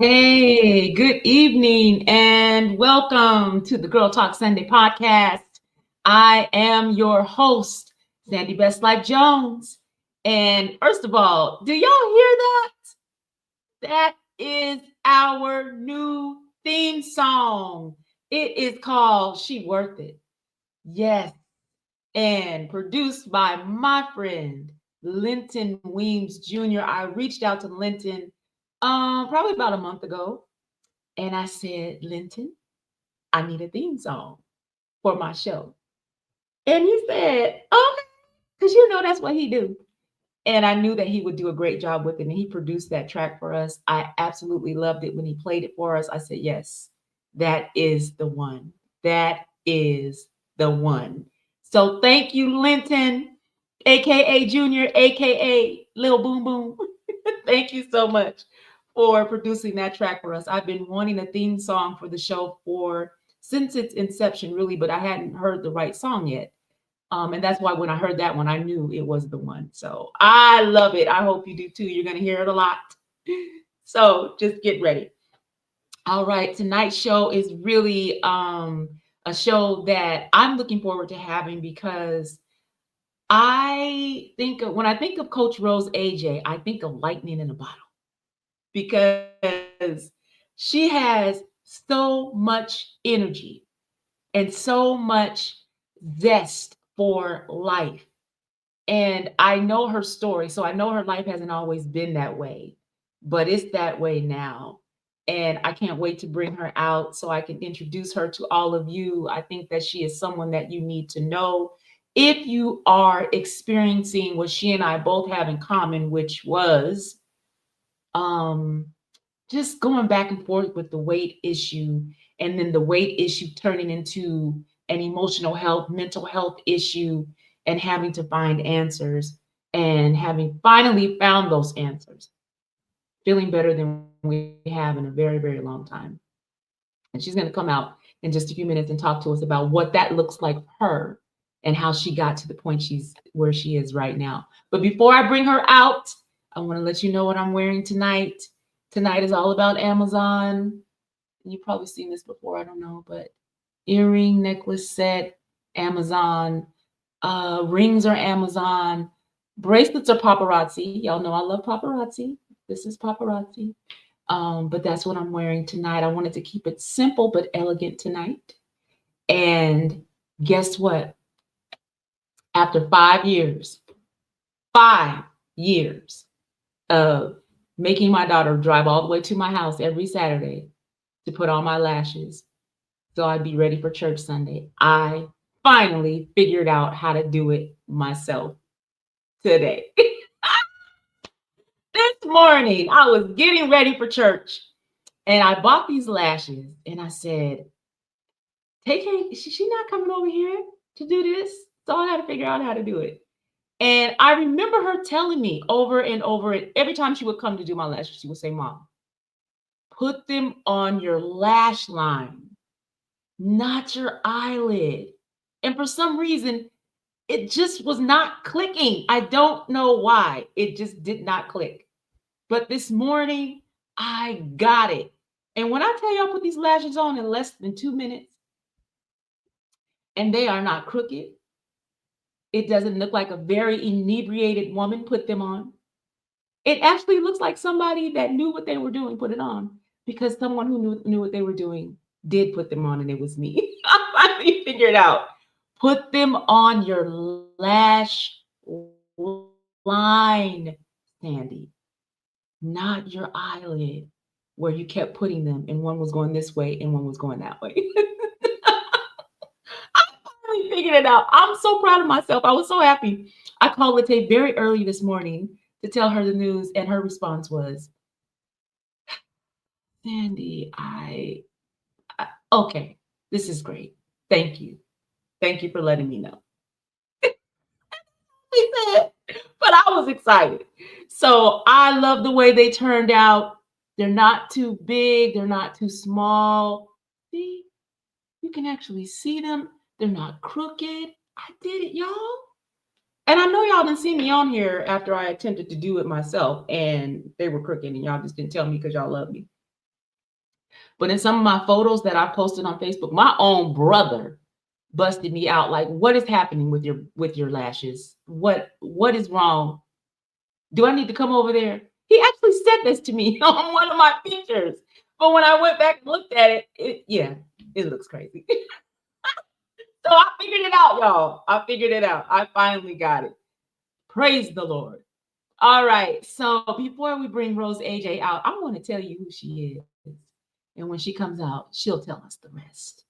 Hey, good evening and welcome to the Girl Talk Sunday podcast. I am your host, Sandy Best Life Jones. And first of all, do y'all hear that? That is our new theme song. It is called She Worth It. Yes. And produced by my friend, Linton Weems Jr. I reached out to Linton probably about a month ago. And I said, Linton, I need a theme song for my show. And he said, okay, because that's what he do. And I knew that he would do a great job with it. And he produced that track for us. I absolutely loved it when he played it for us. I said, yes, that is the one. That is the one. So thank you, Linton, aka Junior, aka Lil Boom Boom. Thank you so much for producing that track for us. I've been wanting a theme song for the show since its inception, really, but I hadn't heard the right song yet. And that's why when I heard that one, I knew it was the one. So I love it. I hope you do too. You're going to hear it a lot. So just get ready. All right. Tonight's show is really a show that I'm looking forward to having because when I think of Coach Rose AJ, I think of lightning in a bottle because she has so much energy and so much zest for life. And I know her story, so I know her life hasn't always been that way, but it's that way now. And I can't wait to bring her out so I can introduce her to all of you. I think that she is someone that you need to know if you are experiencing what she and I both have in common, which was um, just going back and forth with the weight issue, and then the weight issue turning into an emotional health, mental health issue, and having to find answers, and having finally found those answers, feeling better than we have in a very, very long time. And she's going to come out in just a few minutes and talk to us about what that looks like for her and how she got to the point she's where she is right now. But before I bring her out, I want to let you know what I'm wearing tonight. Tonight is all about Amazon. You've probably seen this before, I don't know, but earring, necklace set, Amazon. Rings are Amazon. Bracelets are paparazzi. Y'all know I love paparazzi. This is paparazzi. But that's what I'm wearing tonight. I wanted to keep it simple but elegant tonight. And guess what? After 5 years of making my daughter drive all the way to my house every Saturday to put on my lashes so I'd be ready for church Sunday, I finally figured out how to do it myself today. This morning, I was getting ready for church and I bought these lashes and I said, she not coming over here to do this. So I had to figure out how to do it. And I remember her telling me over and over, and every time she would come to do my lashes, she would say, Mom, put them on your lash line, not your eyelid. And for some reason, it just was not clicking. I don't know why. It just did not click. But this morning, I got it. And when I tell you I put these lashes on in less than 2 minutes, and they are not crooked, it doesn't look like a very inebriated woman put them on. It actually looks like somebody that knew what they were doing put it on, because someone who knew what they were doing did put them on, and it was me. I finally figured out. Put them on your lash line, Sandy, not your eyelid, where you kept putting them, and one was going this way and one was going that way. I finally figured it out. I'm so proud of myself. I was so happy. I called Late very early this morning to tell her the news, and her response was, Sandy, okay, this is great. Thank you. Thank you for letting me know. He said, but I was excited. So I love the way they turned out. They're not too big, they're not too small. See, you can actually see them. They're not crooked. I did it, y'all. And I know y'all didn't see me on here after I attempted to do it myself and they were crooked and y'all just didn't tell me because y'all love me. But in some of my photos that I posted on Facebook, my own brother busted me out like, what is happening with your lashes? What is wrong? Do I need to come over there? He actually said this to me on one of my pictures. But when I went back and looked at it, yeah, it looks crazy. So I figured it out, y'all. I figured it out. I finally got it. Praise the Lord. All right. So before we bring Rose AJ out, I want to tell you who she is. And when she comes out, she'll tell us the rest.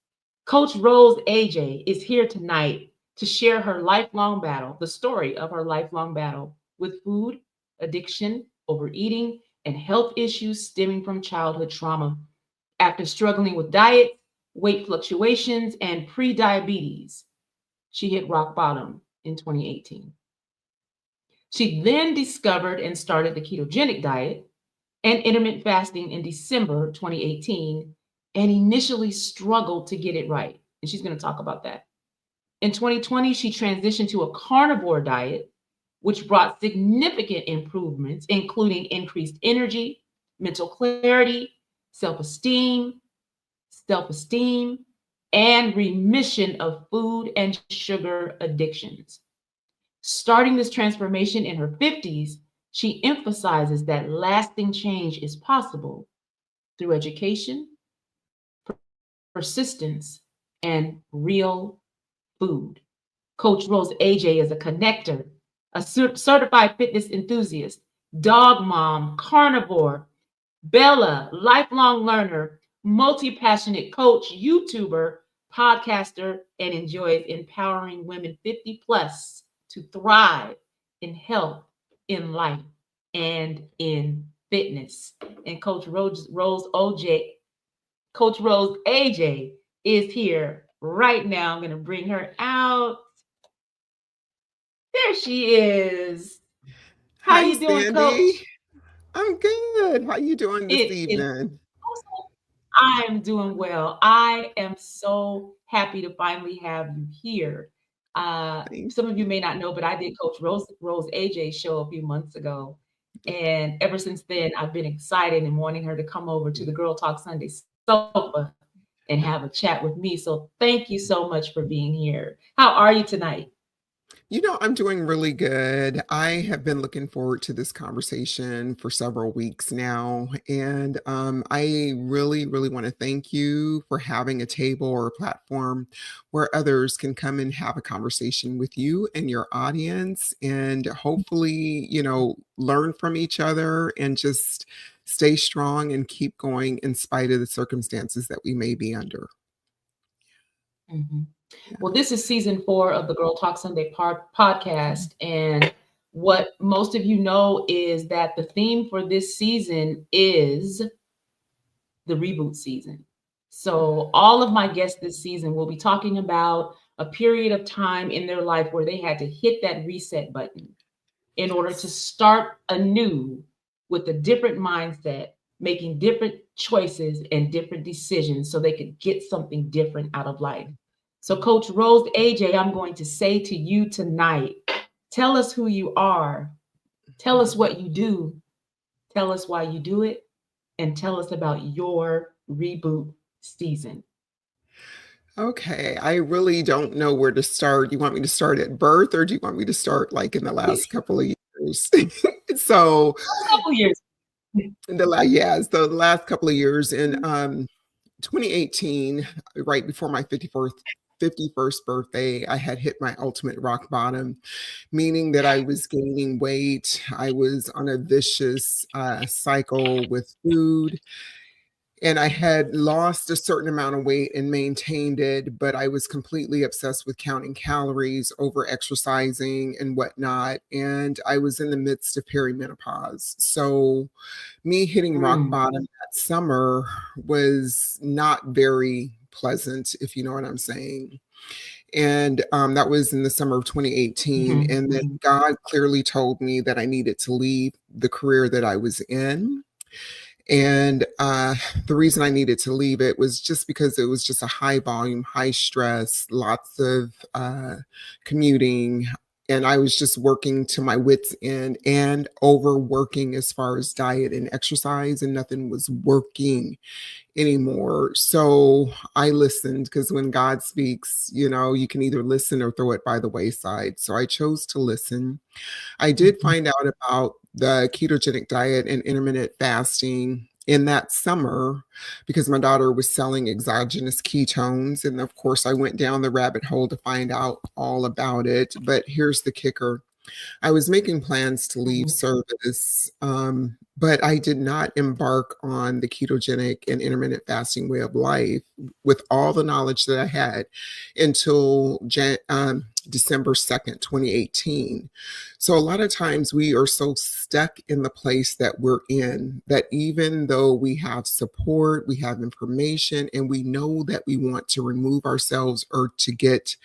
Coach Rose AJ is here tonight to share her lifelong battle, the story of her lifelong battle with food, addiction, overeating, and health issues stemming from childhood trauma. After struggling with diet, weight fluctuations, and pre-diabetes, she hit rock bottom in 2018. She then discovered and started the ketogenic diet and intermittent fasting in December 2018 and initially struggled to get it right. And she's going to talk about that. In 2020, she transitioned to a carnivore diet, which brought significant improvements, including increased energy, mental clarity, self-esteem, and remission of food and sugar addictions. Starting this transformation in her 50s, she emphasizes that lasting change is possible through education, persistence, and real food. Coach Rose AJ is a connector, a certified fitness enthusiast, dog mom, carnivore, Bella, lifelong learner, multi-passionate coach, YouTuber, podcaster, and enjoys empowering women 50 plus to thrive in health, in life, and in fitness. And Coach Rose AJ is here right now. I'm going to bring her out. There she is. How Hi, you doing, Sandy. Coach? I'm good. How you doing this It is evening? awesome. I am doing well. I am so happy to finally have you here. Thank Some of you you. may not know, but I did Coach Rose AJ show a few months ago. And ever since then, I've been excited and wanting her to come over to the Girl Talk Sunday sofa and have a chat with me. So thank you so much for being here. How are you tonight? I'm doing really good. I have been looking forward to this conversation for several weeks now. And I really, really want to thank you for having a table or a platform where others can come and have a conversation with you and your audience and hopefully, learn from each other and just stay strong and keep going in spite of the circumstances that we may be under. Mhm. Yeah. Well, this is season 4 of the Girl Talk Sunday podcast. And what most of you know is that the theme for this season is the reboot season. So, all of my guests this season will be talking about a period of time in their life where they had to hit that reset button in order to Yes. start anew with a different mindset, making different choices and different decisions so they could get something different out of life. So, Coach Rose AJ, I'm going to say to you tonight, tell us who you are, tell us what you do, tell us why you do it, and tell us about your reboot season. Okay, I really don't know where to start. You want me to start at birth or do you want me to start like in the last couple of years? So, A couple years. so the last couple of years in 2018, right before my 51st birthday, I had hit my ultimate rock bottom, meaning that I was gaining weight. I was on a vicious cycle with food and I had lost a certain amount of weight and maintained it, but I was completely obsessed with counting calories, over exercising, and whatnot. And I was in the midst of perimenopause. So, me hitting rock Mm, bottom that summer was not very pleasant, if you know what I'm saying. And that was in the summer of 2018. mhm, And then mhm, God clearly told me that I needed to leave the career that I was in and the reason I needed to leave it was just because it was just a high volume, high stress, lots of commuting. and I was just working to my wits' end and overworking as far as diet and exercise, and nothing was working anymore. So I listened because when God speaks, you can either listen or throw it by the wayside. So I chose to listen. I did Mhm. find out about the ketogenic diet and intermittent fasting in that summer because my daughter was selling exogenous ketones. And of course, I went down the rabbit hole to find out all about it. But here's the kicker: I was making plans to leave Mhm. service, but I did not embark on the ketogenic and intermittent fasting way of life with all the knowledge that I had until December 2nd, 2018. So a lot of times we are so stuck in the place that we're in that even though we have support, we have information, and we know that we want to remove ourselves or to get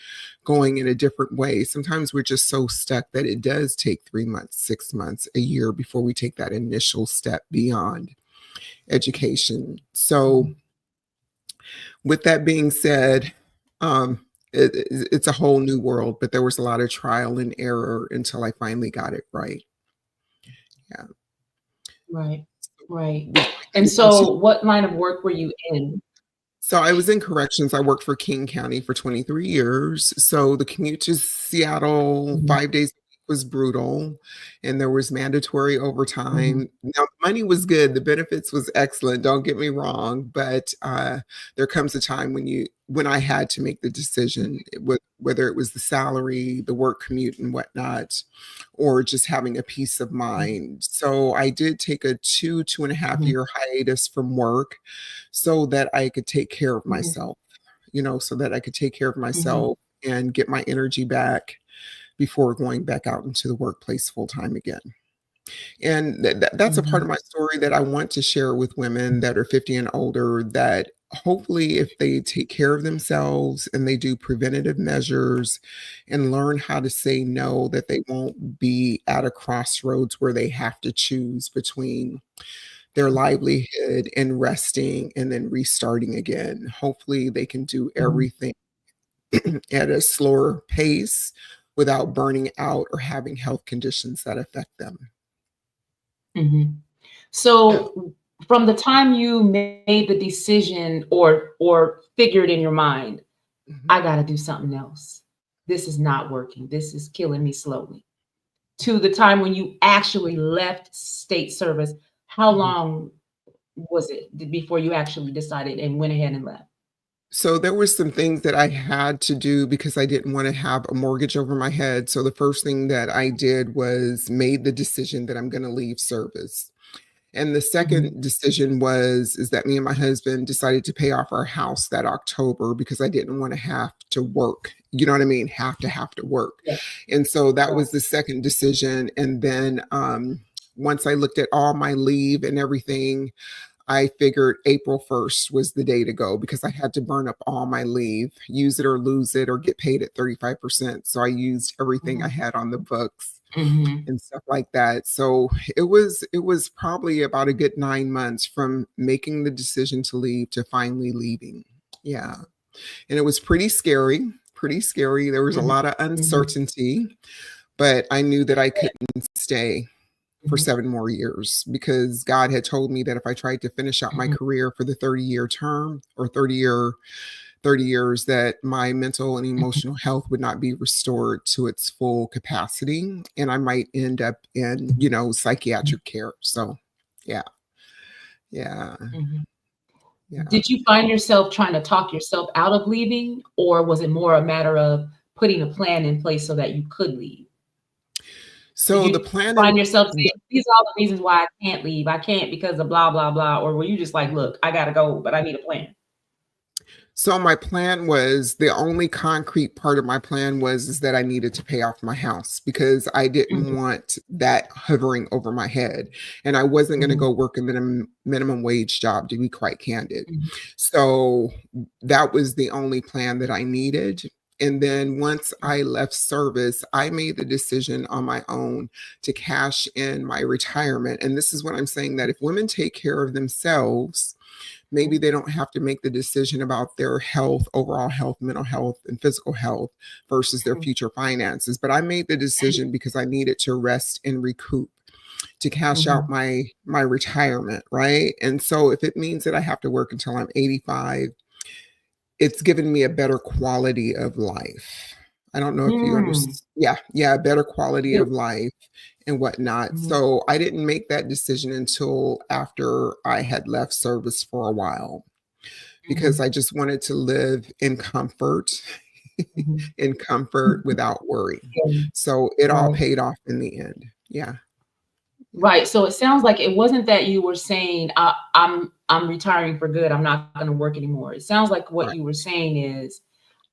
going in a different way. Sometimes we're just so stuck that it does take 3 months, 6 months, a year before we take that initial step beyond education. So, Mhm. with that being said, it's a whole new world, but there was a lot of trial and error until I finally got it right. Yeah. Right. Right. Would you And like to so what line of work were you in? So I was in corrections. I worked for King County for 23 years. So the commute to Seattle Mhm. 5 days a week was brutal, and there was mandatory Mhm. overtime. Now, money was good. The benefits was excellent. Don't get me wrong, but there comes a time when I had to make the decision, whether it was the salary, the work commute, and whatnot, or just having a peace of Mhm. mind. So I did take a 2.5 Mhm. year hiatus from work so that I could take care of Mhm. myself, so that I could take care of Mhm. myself and get my energy back before going back out into the workplace full time again. And that's a part of Mhm. my story that I want to share with women that are 50 and older, that hopefully if they take care of themselves and they do preventative measures and learn how to say no, that they won't be at a crossroads where they have to choose between their livelihood and resting and then restarting again. Hopefully, they can do Mhm. everything at a slower pace without burning out or having health conditions that affect them. Mhm. So from the time you made the decision or figured in your mind, Mhm, I got to do something else. This is not working. This is killing me slowly. To the time when you actually left state service, how mhm. long was it before you actually decided and went ahead and left? So there were some things that I had to do because I didn't want to have a mortgage over my head. So the first thing that I did was made the decision that I'm going to leave service. And the Mhm. second decision is that me and my husband decided to pay off our house that October because I didn't want to have to work. You know what I mean? Have to work. Yeah. And so that Right. was the second decision. And then once I looked at all my leave and everything, I figured April 1st was the day to go because I had to burn up all my leave, use it or lose it, or get paid at 35%. So I used everything I Mhm. had on the books Mhm. and stuff like that. So it was probably about a good 9 months from making the decision to leave to finally leaving. Yeah. And it was pretty scary, pretty scary. There was a Mhm. lot of Mhm. uncertainty, but I knew that I couldn't stay for Mhm. 7 more years because God had told me that if I tried to finish out my Mhm. career for the 30-year term or 30 years, that my mental and Mhm. emotional health would not be restored to its full capacity and I might end up in Mhm. psychiatric care. So, yeah, yeah, Mhm. yeah. Did you find yourself trying to talk yourself out of leaving, or was it more a matter of putting a plan in place so that you could leave? Did So the you plan find in yourself saying, "These are all the reasons why I can't leave. I can't because of blah, blah, blah," or were you just like, "Look, I gotta go, but I need a plan?" So my plan was the only concrete part of my plan was is that I needed to pay off my house because I didn't Mhm. want that hovering over my head. And I wasn't going to Mhm. go work a minimum wage job, to be quite candid. Mhm. So that was the only plan that I needed. And then once I left service, I made the decision on my own to cash in my retirement. And this is what I'm saying, that if women take care of themselves, Maybe they don't have to make the decision about their health, overall health, mental health, and physical health versus their future finances. But I made the decision because I needed to rest and recoup to cash out my retirement, right? And so if it means that I have to work until I'm 85, it's given me a better quality of life. I don't know if you Mm. understand. Yeah, a better quality It- of life and whatnot. mhm. So I didn't make that decision until after I had left service for a while because Mhm. I just wanted to live in comfort, Mhm. in comfort without worry. Yeah, So it all right. paid off in the end. Yeah. Yeah. Right. So it sounds like it wasn't that you were saying, I'm retiring for good. I'm not going to work anymore. It sounds like what Right. you were saying is,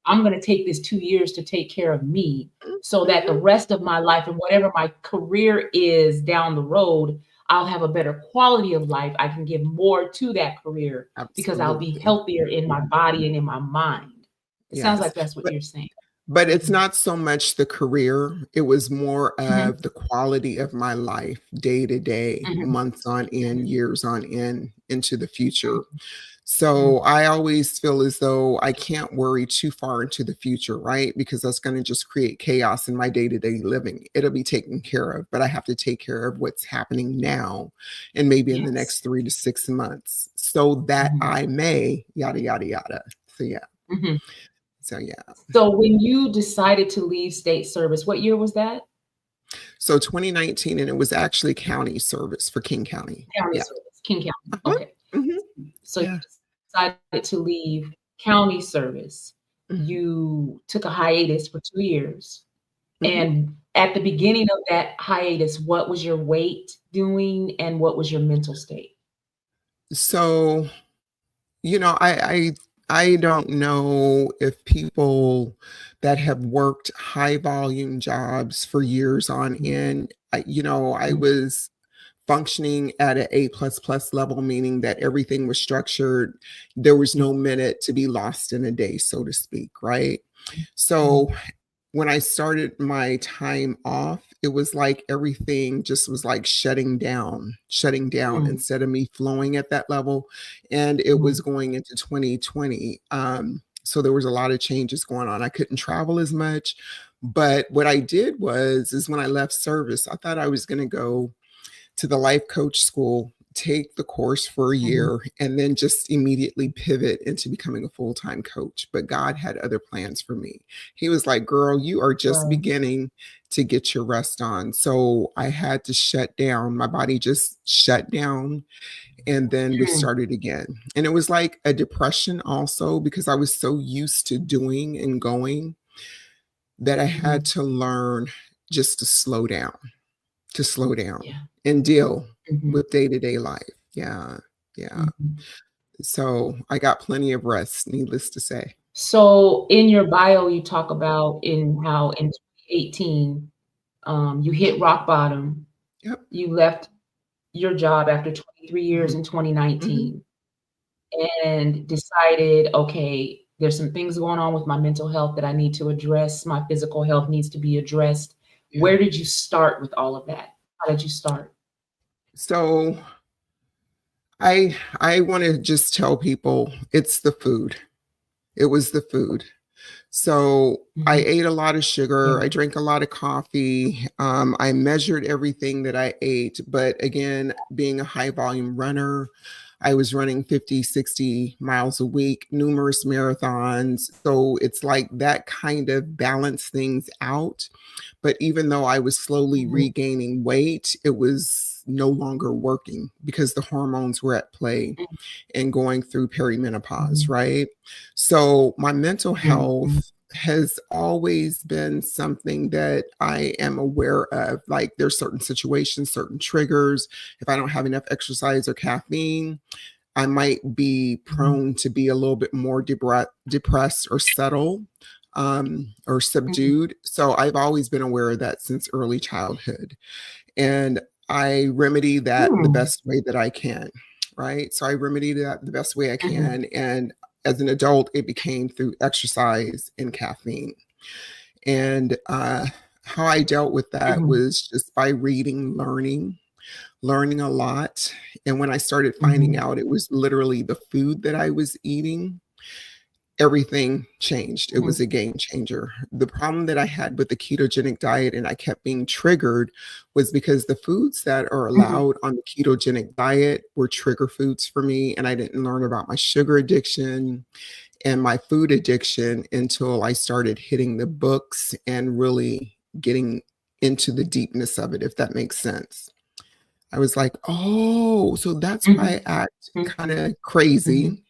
I'm going to take this 2 years to take care of me so that the Mhm. rest of my life and whatever my career is down the road, I'll have a better quality of life. I can give more to that career because I'll be Absolutely. healthier in my body and in my mind. It sounds Yes. like that's what But you're saying. But it's Mhm. not so much the career, it was more Mhm. of the quality of my life day to day, Mhm. months on end, years on end into the future. Mhm. So Mhm. I always feel as though I can't worry too far into the future, right? Because that's going to just create chaos in my day to day living. It'll be taken care of, but I have to take care of what's happening now and maybe in the Yes. next 3 to 6 months so that Mhm. I may yada, yada, yada. So, yeah. Mhm. So, yeah. So when you decided to leave state service, what year was that? So 2019, and it was actually county service for King County. County Yeah. service, King County. Uh-huh. Okay. Mhm. So you Yeah. decided to leave county service. Mhm. You took a hiatus for 2 years. Mhm. And at the beginning of that hiatus, what was your weight doing and what was your mental state? So, you know, I don't know if people that have worked high volume jobs for years on Mhm, end, I mhm, was functioning at an A plus plus level, meaning that everything was structured. There was mhm, no minute to be lost in a day, so to speak, right? mhm, So when I started my time off, it was like everything just was like shutting down mhm, instead of me flowing at that level. And it mhm, was going into 2020. So there was a lot of changes going on. I couldn't travel as much. But what I did is when I left service, I thought I was going to go to the life coach school, take the course for a mhm. year, and then just immediately pivot into becoming a full time coach. But God had other plans for me. He was like, girl, you are just Right. beginning to get your rest on. So I had to shut down. My body just shut down. And then we Mm, started again. And it was like a depression also because I was so used to doing and going that I had mhm. to learn just to slow down Yeah. and deal Mhm, with day-to-day life. Yeah, yeah. mhm. So, I got plenty of rest, needless to say. So in your bio, you talk about in how in 2018, you hit rock bottom. Yep. You left your job after 23 years Mhm, in mhm. 2019 and decided, okay, there's some things going on with my mental health that I need to address. My physical health needs to be addressed. Yeah. Where did you start with all of that? How did you start? So, I wanna just tell people it's the food. It was the food. So, I Mhm. ate a lot of Yeah. sugar, I drank a lot of coffee, I measured everything that I ate, but again, being a high volume runner, I was running 50, 60 miles a week, numerous marathons, so it's like that kind of balanced things out, but even though I was slowly Mhm. regaining weight, it was no longer working because the hormones were at play Mhm. and going through perimenopause, Mhm. right? So my mental Mhm. Mhm. health has always been something that I am aware of. Like there's certain situations, certain triggers. If I don't have enough exercise or caffeine, I might be Mhm. prone to be a little bit more depressed or settle or Mhm. subdued. So I've always been aware of that since early childhood. And I remedy that the Mm. best way that I can, right? So I remedy that the best way I Mhm. can. And as an adult, it became through exercise and caffeine. And how I dealt with that Mhm. was just by reading, learning. learning a lot. And when I started finding Mhm. out it was literally the food that I was eating, everything changed. It Mhm. was a game changer. The problem that I had with the ketogenic diet and I kept being triggered was because the foods that are Mhm. allowed on the ketogenic diet were trigger foods for me. And I didn't learn about my sugar addiction and my food addiction until I started hitting the books and really getting into the deepness of it, if that makes sense. I was like, oh, so that's why Mhm. I act Mhm. kind of Mhm. crazy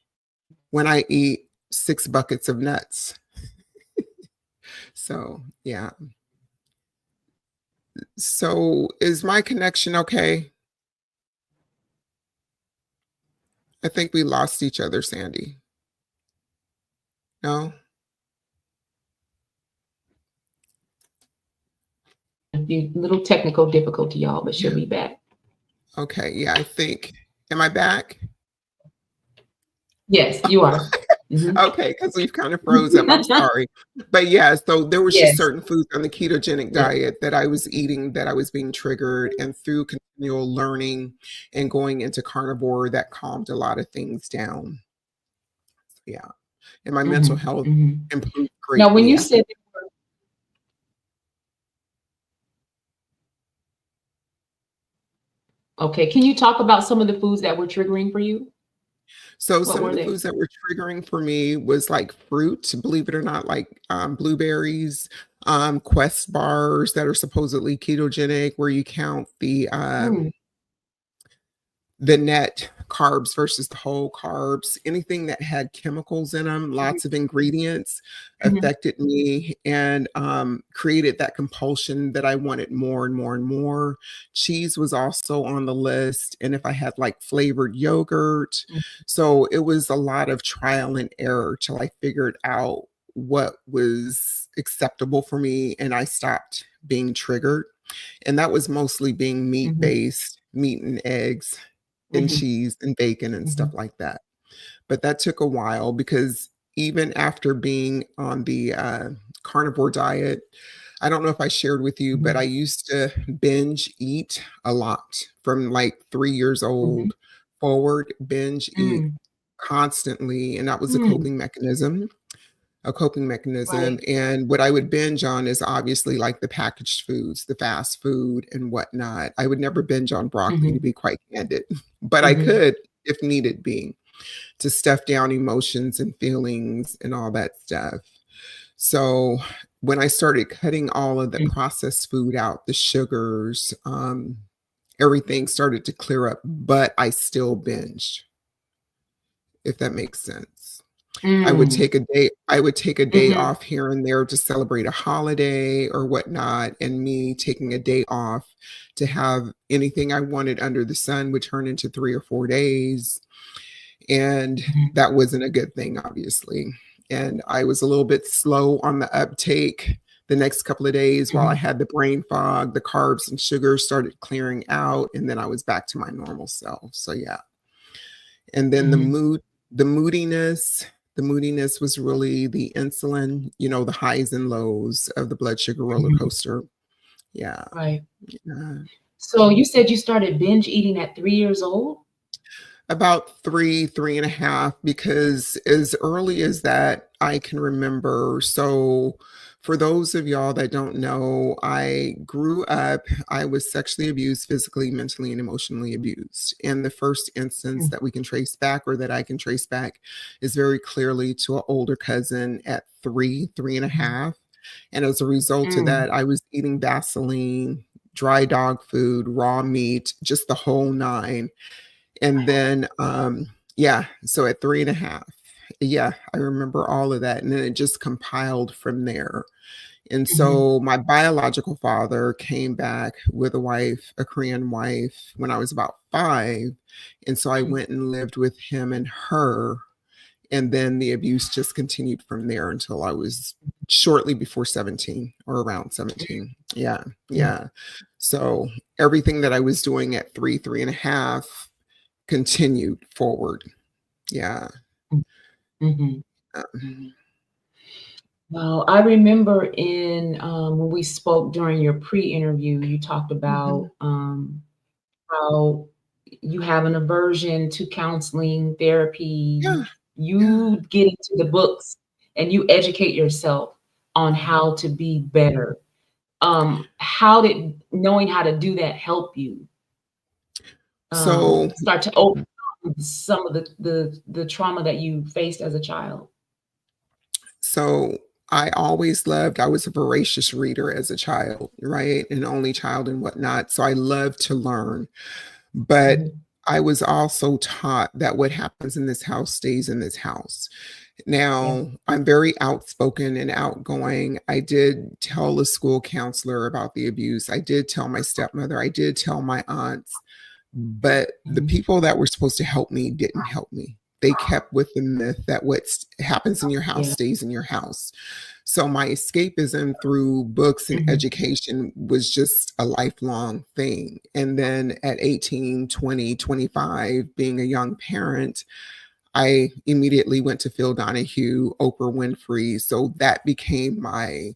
when I eat 6 buckets of nuts. So, yeah. So, is my connection okay? I think we lost each other, Sandy. No? A few little technical difficulty, y'all, but she'll Yeah. be back. Okay. Yeah, I think. Am I back? Yes, you are. Mhm. Okay, because we've kind of froze up. I'm sorry. But yeah, so there was just Yes. certain foods on the ketogenic Yeah. diet that I was eating that I was being triggered, and through continual learning and going into carnivore, that calmed a lot of things down. Yeah. And my mental Mhm. health Mhm. improved Now, when greatly you after. said okay, can you talk about some of the foods that were triggering for you? So What some of were the they? foods that were triggering for me was like fruit, believe it or not, like blueberries, Quest bars that are supposedly ketogenic, where you count Mm. the net carbs versus the whole carbs. Anything that had chemicals in them, Mhm. lots of ingredients, Mhm. affected me and created that compulsion that I wanted more and more and more. Cheese was also on the list. And if I had like flavored yogurt, Mm. so it was a lot of trial and error till I figured out what was acceptable for me and I stopped being triggered. And that was mostly being meat Mhm. based, meat and eggs and Mhm. cheese and bacon and stuff Mhm. like that. But that took a while because even after being on the carnivore diet, I don't know if I shared with you, but I Mhm. used to binge eat a lot from like 3 years Mhm. old forward, binge eat Mm. constantly. And that was Mm. a coping Right. mechanism. And what I would binge on is obviously like the packaged foods, the fast food and whatnot. I would never binge on broccoli, to Mhm. be quite candid, but I Mhm. could if needed be to stuff down emotions and feelings and all that stuff. So when I started cutting all of the Mm. processed food out, the sugars, everything started to clear up, but I still binged, if that makes sense. Mm. I would take a day Mhm. off here and there to celebrate a holiday or whatnot, and me taking a day off to have anything I wanted under the sun would turn into 3 or 4 days, and Mhm. that wasn't a good thing, obviously, and I was a little bit slow on the uptake the next couple of days while I Mhm. had the brain fog, the carbs and sugars started clearing out, and then I was back to my normal self, so yeah. And then Mhm. the moodiness was really the insulin, the highs and lows of the blood sugar roller Mhm. coaster. Yeah, Right. yeah. So you said you started binge eating at 3 years old? About 3, 3.5, because as early as that, I can remember. So, for those of y'all that don't know, I grew up, I was sexually abused, physically, mentally, and emotionally abused. And the first instance Mm. that we can trace back or that I can trace back is very clearly to an older cousin at 3, three and a Mhm. half. And as a result of Mm. that, I was eating Vaseline, dry dog food, raw meat, just the whole nine and then, yeah, so at 3.5, yeah, I remember all of that, and then it just compiled from there. And Mhm. so my biological father came back with a wife, a Korean wife, when I was about 5, and so I Mm. went and lived with him and her, and then the abuse just continued from there until I was shortly before 17 or around 17. Yeah, Mm. yeah. So everything that I was doing at 3, 3.5 continued forward. Yeah. Mm. Mhm. Um, Mhm. Well, I remember when we spoke during your pre-interview, you talked mhm, about, how you have an aversion to counseling, therapy, Yeah, yeah. you get into the books and you educate yourself on how to be better. How did knowing how to do that help you, So start to overcome some of the trauma that you faced as a child? so I always loved I was a voracious reader as a child, right? An only child and whatnot. So I loved to learn. But Mhm. I was also taught that what happens in this house stays in this house. Yeah. Now, I'm very outspoken and outgoing. I did tell the school counselor about the abuse. I did tell my stepmother. I did tell my aunts. But the Mhm. people that were supposed to help me didn't help me. They kept with the myth that what happens in your house Yeah. stays in your house. So my escapism through books and Mhm. education was just a lifelong thing. And then at 18, 20, 25, being a young parent, I immediately went to Phil Donahue, Oprah Winfrey. So that became my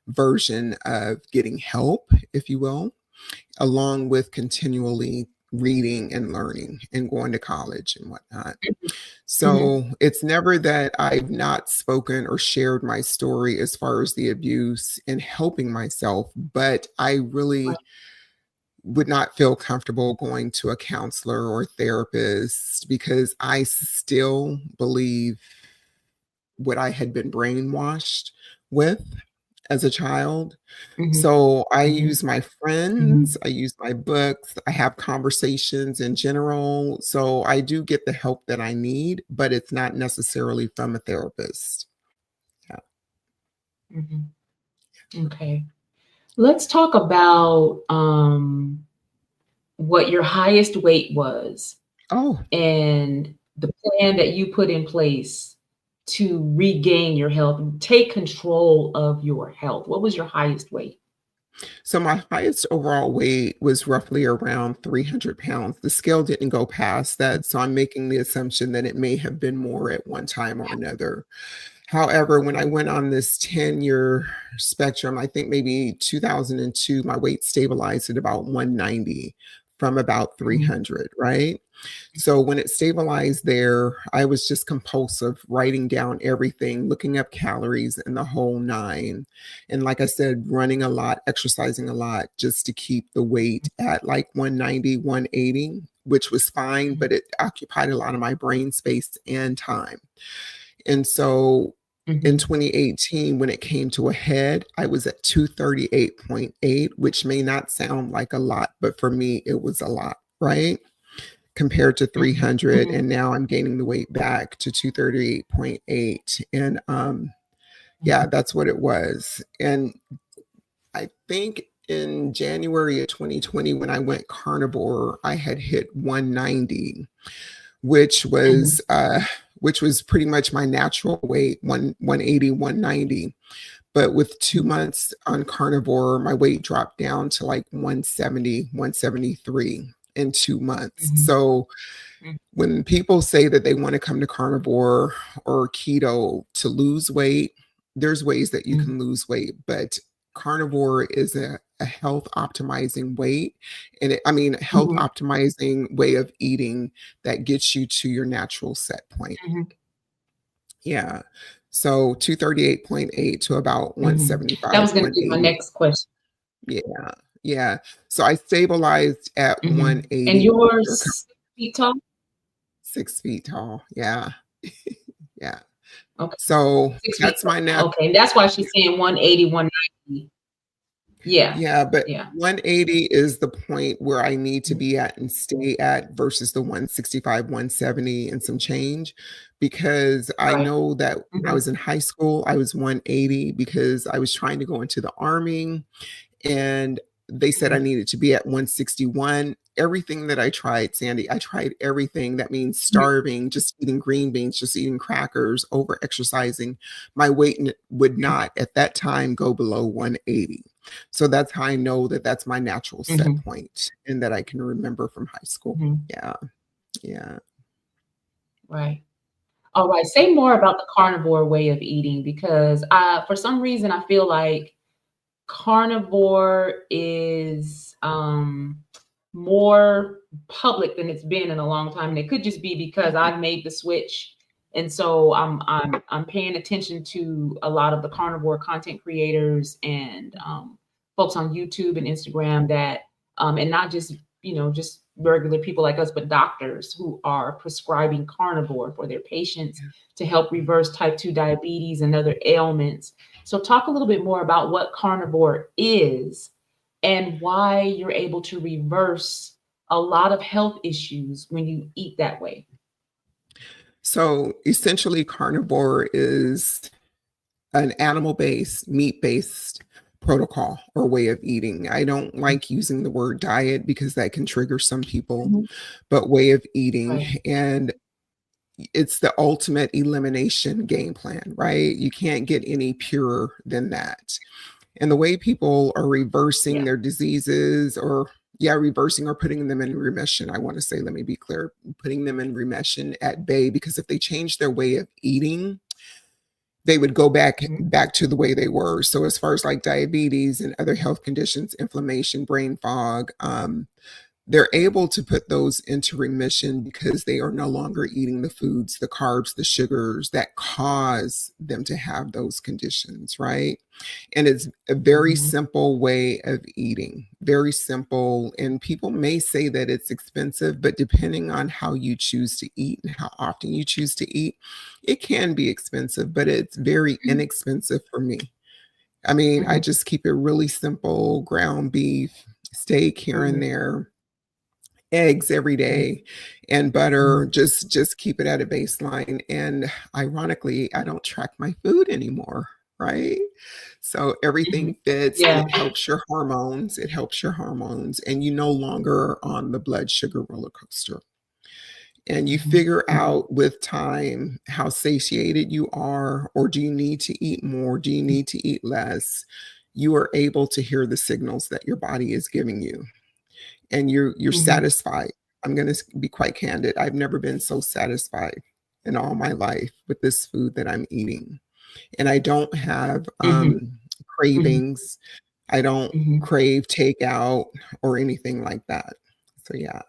version of getting help, if you will, along with continually reading and learning and going to college and whatnot. Mhm. So it's never that I've not spoken or shared my story as far as the abuse and helping myself, but I Right. really would not feel comfortable going to a counselor or therapist because I still believe what I had been brainwashed with as a child. Mhm. So I Mhm. use my friends, Mhm. I use my books, I have conversations in general. So I do get the help that I need, but it's not necessarily from a therapist. Yeah. Mhm. Okay. Let's talk about, what your highest weight was Oh, and the plan that you put in place to regain your health and take control of your health. What was your highest weight? so my highest overall weight was roughly around 300 pounds. The scale didn't go past that. So I'm making the assumption that it may have been more at one time or another. However, when I went on this 10-year spectrum, I think maybe 2002, my weight stabilized at about 190 from about Mhm. 300, right? So when it stabilized there, I was just compulsive, writing down everything, looking up calories and the whole nine. And like I said, running a lot, exercising a lot just to keep the weight at like 190, 180, which was fine, Mhm. but it occupied a lot of my brain space and time. And so in Mhm. 2018, when it came to a head, I was at 238.8, which may not sound like a lot, but for me, it was a lot, right? Compared to Mhm. 300. Mhm. And now I'm gaining the weight back to 238.8. And yeah, Mhm. that's what it was. And I think in January of 2020, when I went carnivore, I had hit 190, which Mhm. was which was pretty much my natural weight, 180, 190. But with 2 months on carnivore, my weight dropped down to like 170, 173 in 2 months. Mhm. So Mhm. when people say that they want to come to carnivore or keto to lose weight, there's ways that you Mhm. can lose weight, but carnivore is a health optimizing weight and I mean health Mhm. optimizing way of eating that gets you to your natural set point. Mhm. Yeah. So 238.8 to about Mhm. That 175, was gonna be my 180. next question. Yeah. Yeah. So I stabilized at Mhm. And 180 you're after 6 feet tall? 6 feet tall. Yeah. Yeah. Okay. So 6 feet that's my tall. nat Okay, that's why she's saying 180, 190. Yeah. yeah, but Yeah. 180 is the point where I need to Mhm. be at and stay at versus the 165, 170 and some change, because I Right. know that when I Mhm. was in high school, I was 180 because I was trying to go into the army and they said I Mhm. needed to be at 161. Everything that I tried, Sandy, I tried everything. That means Mhm. starving, just eating green beans, just eating crackers, over exercising. My weight would not at that time go below 180. So that's how I know that that's my natural set Mhm. point and that I can remember from high school. Mhm. Yeah. Yeah. Right. Alright, say more about the carnivore way of eating because, for some reason, I feel like carnivore is, more public than it's been in a long time. And it could just be because I've made the switch. And so I'm paying attention to a lot of the carnivore content creators and folks on YouTube and Instagram that and not just, just regular people like us, but doctors who are prescribing carnivore for their patients to help reverse type 2 diabetes and other ailments. So talk a little bit more about what carnivore is and why you're able to reverse a lot of health issues when you eat that way. So essentially, carnivore is an animal-based, meat-based protocol or way of eating. I don't like using the word diet because that can trigger some people, Mhm. but way of eating. Right. And it's the ultimate elimination game plan, right? You can't get any purer than that. And the way people are reversing Yeah. their diseases or reversing or putting them in remission. I want to say, let me be clear, putting them in remission at bay, because if they change their way of eating, they would go Mhm. back to the way they were. So as far as like diabetes and other health conditions, inflammation, brain fog, they're able to put those into remission because they are no longer eating the foods, the carbs, the sugars that cause them to have those conditions, right? And it's a very Mhm. simple way of eating, very simple. And people may say that it's expensive, but depending on how you choose to eat and how often you choose to eat, it can be expensive, but it's very inexpensive for me. I mean, I Mhm. just keep it really simple: ground beef, steak here and Mhm. there, eggs every Mhm. day, and butter. Mhm. Just keep it at a baseline. And ironically, I don't track my food anymore, right? So Mhm. everything fits. Yeah. It helps your hormones, and you no longer are on the blood sugar roller coaster. And you Mhm. figure Mhm. out with time how satiated you are, or do you need to eat more? Do you need to eat less? You are able to hear the signals that your body is giving you, and you're Mhm. satisfied. I'm going to be quite candid. I've never been so satisfied in all my life with this food that I'm eating. And I don't have Mhm. Mhm. cravings. I don't Mhm. crave takeout or anything like that. So yeah.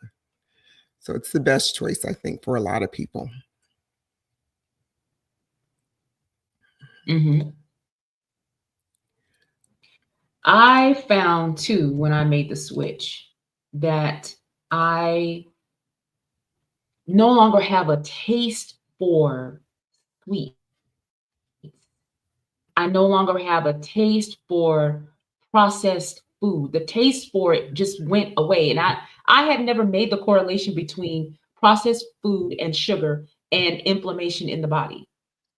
So it's the best choice, I think, for a lot of people. Mhm. I found too when I made the switch that I no longer have a taste for sweets. I no longer have a taste for processed food. The taste for it just went away. And I had never made the correlation between processed food and sugar and inflammation in the body.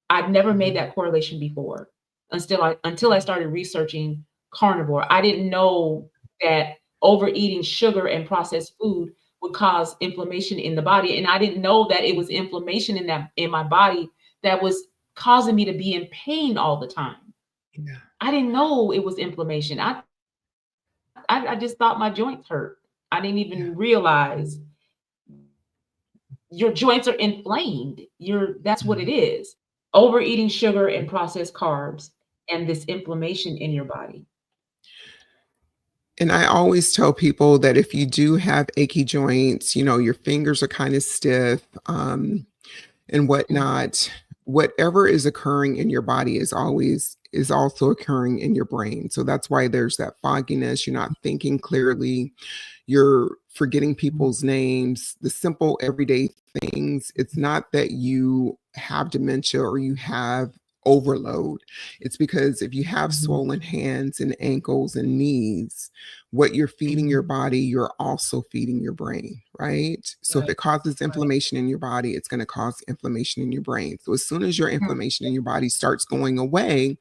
I've never made Mhm. that correlation before until I started researching carnivore. I didn't know that overeating sugar and processed food would cause inflammation in the body, and I didn't know that it was inflammation in my body that was causing me to be in pain all the time. Yeah. I didn't know it was inflammation. I just thought my joints hurt. I didn't Yeah. even realize your joints are inflamed. That's what it Mhm. is. Overeating sugar and processed carbs and this inflammation in your body. And I always tell people that if you do have achy joints, your fingers are kind of stiff, and Mhm. whatnot, whatever is occurring in your body is also occurring in your brain. So that's why there's that fogginess. You're not thinking clearly. You're forgetting Mhm. people's names, the simple everyday things. It's not that you have dementia or you have overload. It's because if you have Mhm. swollen hands and ankles and knees, what you're feeding your Mhm. body, you're also feeding your brain, right? So if Right. it causes Right. inflammation in your body, it's going to cause inflammation in your brain. So as soon as your Mhm. inflammation in your body starts going away,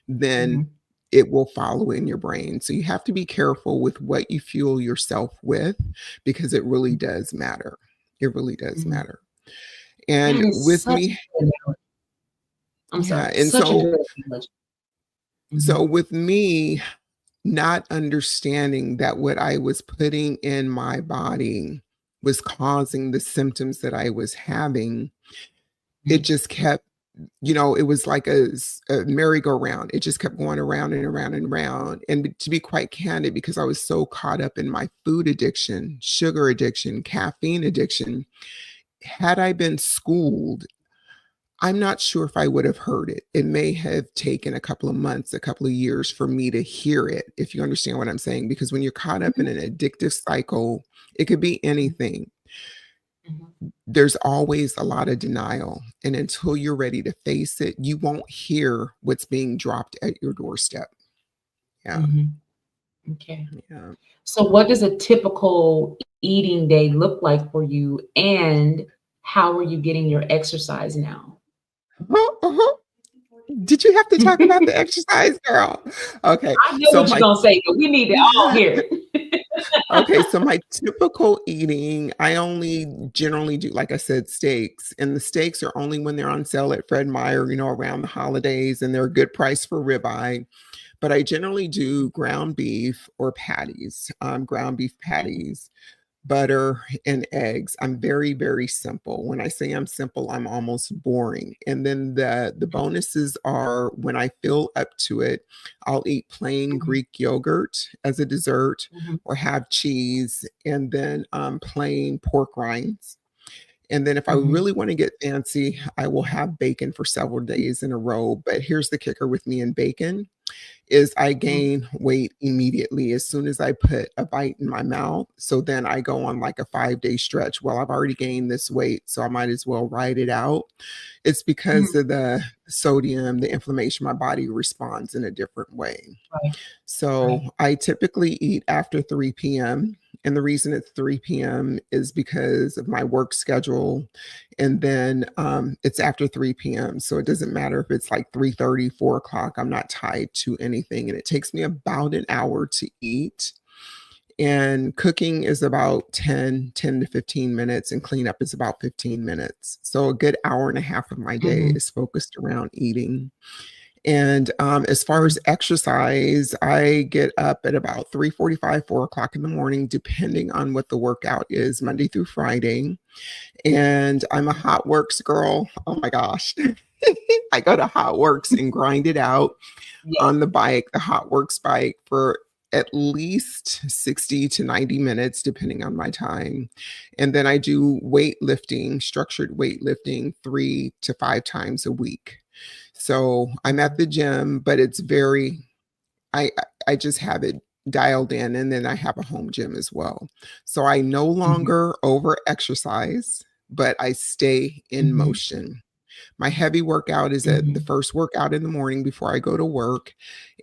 then Mhm. it will follow in your brain. So you have to be careful with what you fuel yourself with, because it really does matter. It really does Mhm. matter. That And is with such me, a good analogy. I'm yeah. sorry, And such a so, good analogy. so Mhm. with me, not understanding that what I was putting in my body was causing the symptoms that I was having, it Mhm. just kept it was like a merry-go-round. It just kept going around and around and around. And to be quite candid, because I was so caught up in my food addiction, sugar addiction, caffeine addiction, had I been schooled, I'm not sure if I would have heard it. It may have taken a couple of months, a couple of years for me to hear it, if you understand what I'm saying. Because when you're caught up in Mhm, an addictive cycle, it could be mhm, anything. mhm, There's always a lot of denial. And until you're ready to face it, you won't hear what's being dropped at your doorstep. Yeah. mhm. Okay. Yeah. So what does a typical eating day look like for you, and how are you getting your exercise now? Uh-huh, uh-huh. Did you have to talk about the exercise, girl? Okay. I know So what you're my gonna say, but we need to all hear it. Okay, so my typical eating, I only generally do, like I said, steaks, and the steaks are only when they're on sale at Fred Meyer, around the holidays, and they're a good price for ribeye. But I generally do ground beef or patties, ground beef patties, butter, and eggs. I'm very, very simple. When I say I'm simple, I'm almost boring. And then the bonuses are when I feel up to it, I'll eat plain Mhm, Greek yogurt as a dessert mhm, or have cheese and then plain pork rinds. And then if I mhm, really want to get fancy, I will have bacon for several days in a row. But here's the kicker with me and bacon is I mhm, gain weight immediately as soon as I put a bite in my mouth. So then I go on like a 5-day stretch. Well, I've already gained this weight, so I might as well ride it out. It's because mhm. of the sodium, the inflammation, my body responds in a different way. Right, So right. I typically eat after 3 p.m. And the reason it's 3 p.m. is because of my work schedule. And then it's after 3 p.m. So it doesn't matter if it's like 3:30, 4 o'clock. I'm not tied to anything. And it takes me about an hour to eat. And cooking is about 10 to 15 minutes, and cleanup is about 15 minutes. So a good hour and a half of my day Mhm, is focused around eating. And, as far as mhm, exercise, I get up at about 3:45, 4 o'clock in the morning, depending on what the workout is, Monday through Friday. And I'm a mhm. Hot Works girl. Oh my gosh. I go to Hot Works and grind it out Yeah. on the bike, the Hot Works bike, for at least 60 to 90 minutes, depending on my time. And then I do weightlifting, structured weightlifting 3 to 5 times a week. So I'm at Mhm, the gym, but it's very I just have it dialed in, and then I have a home gym as well. So I no mhm, longer over exercise, but I stay in mhm, motion. My heavy workout is at the mhm, first workout in the morning before I go to work.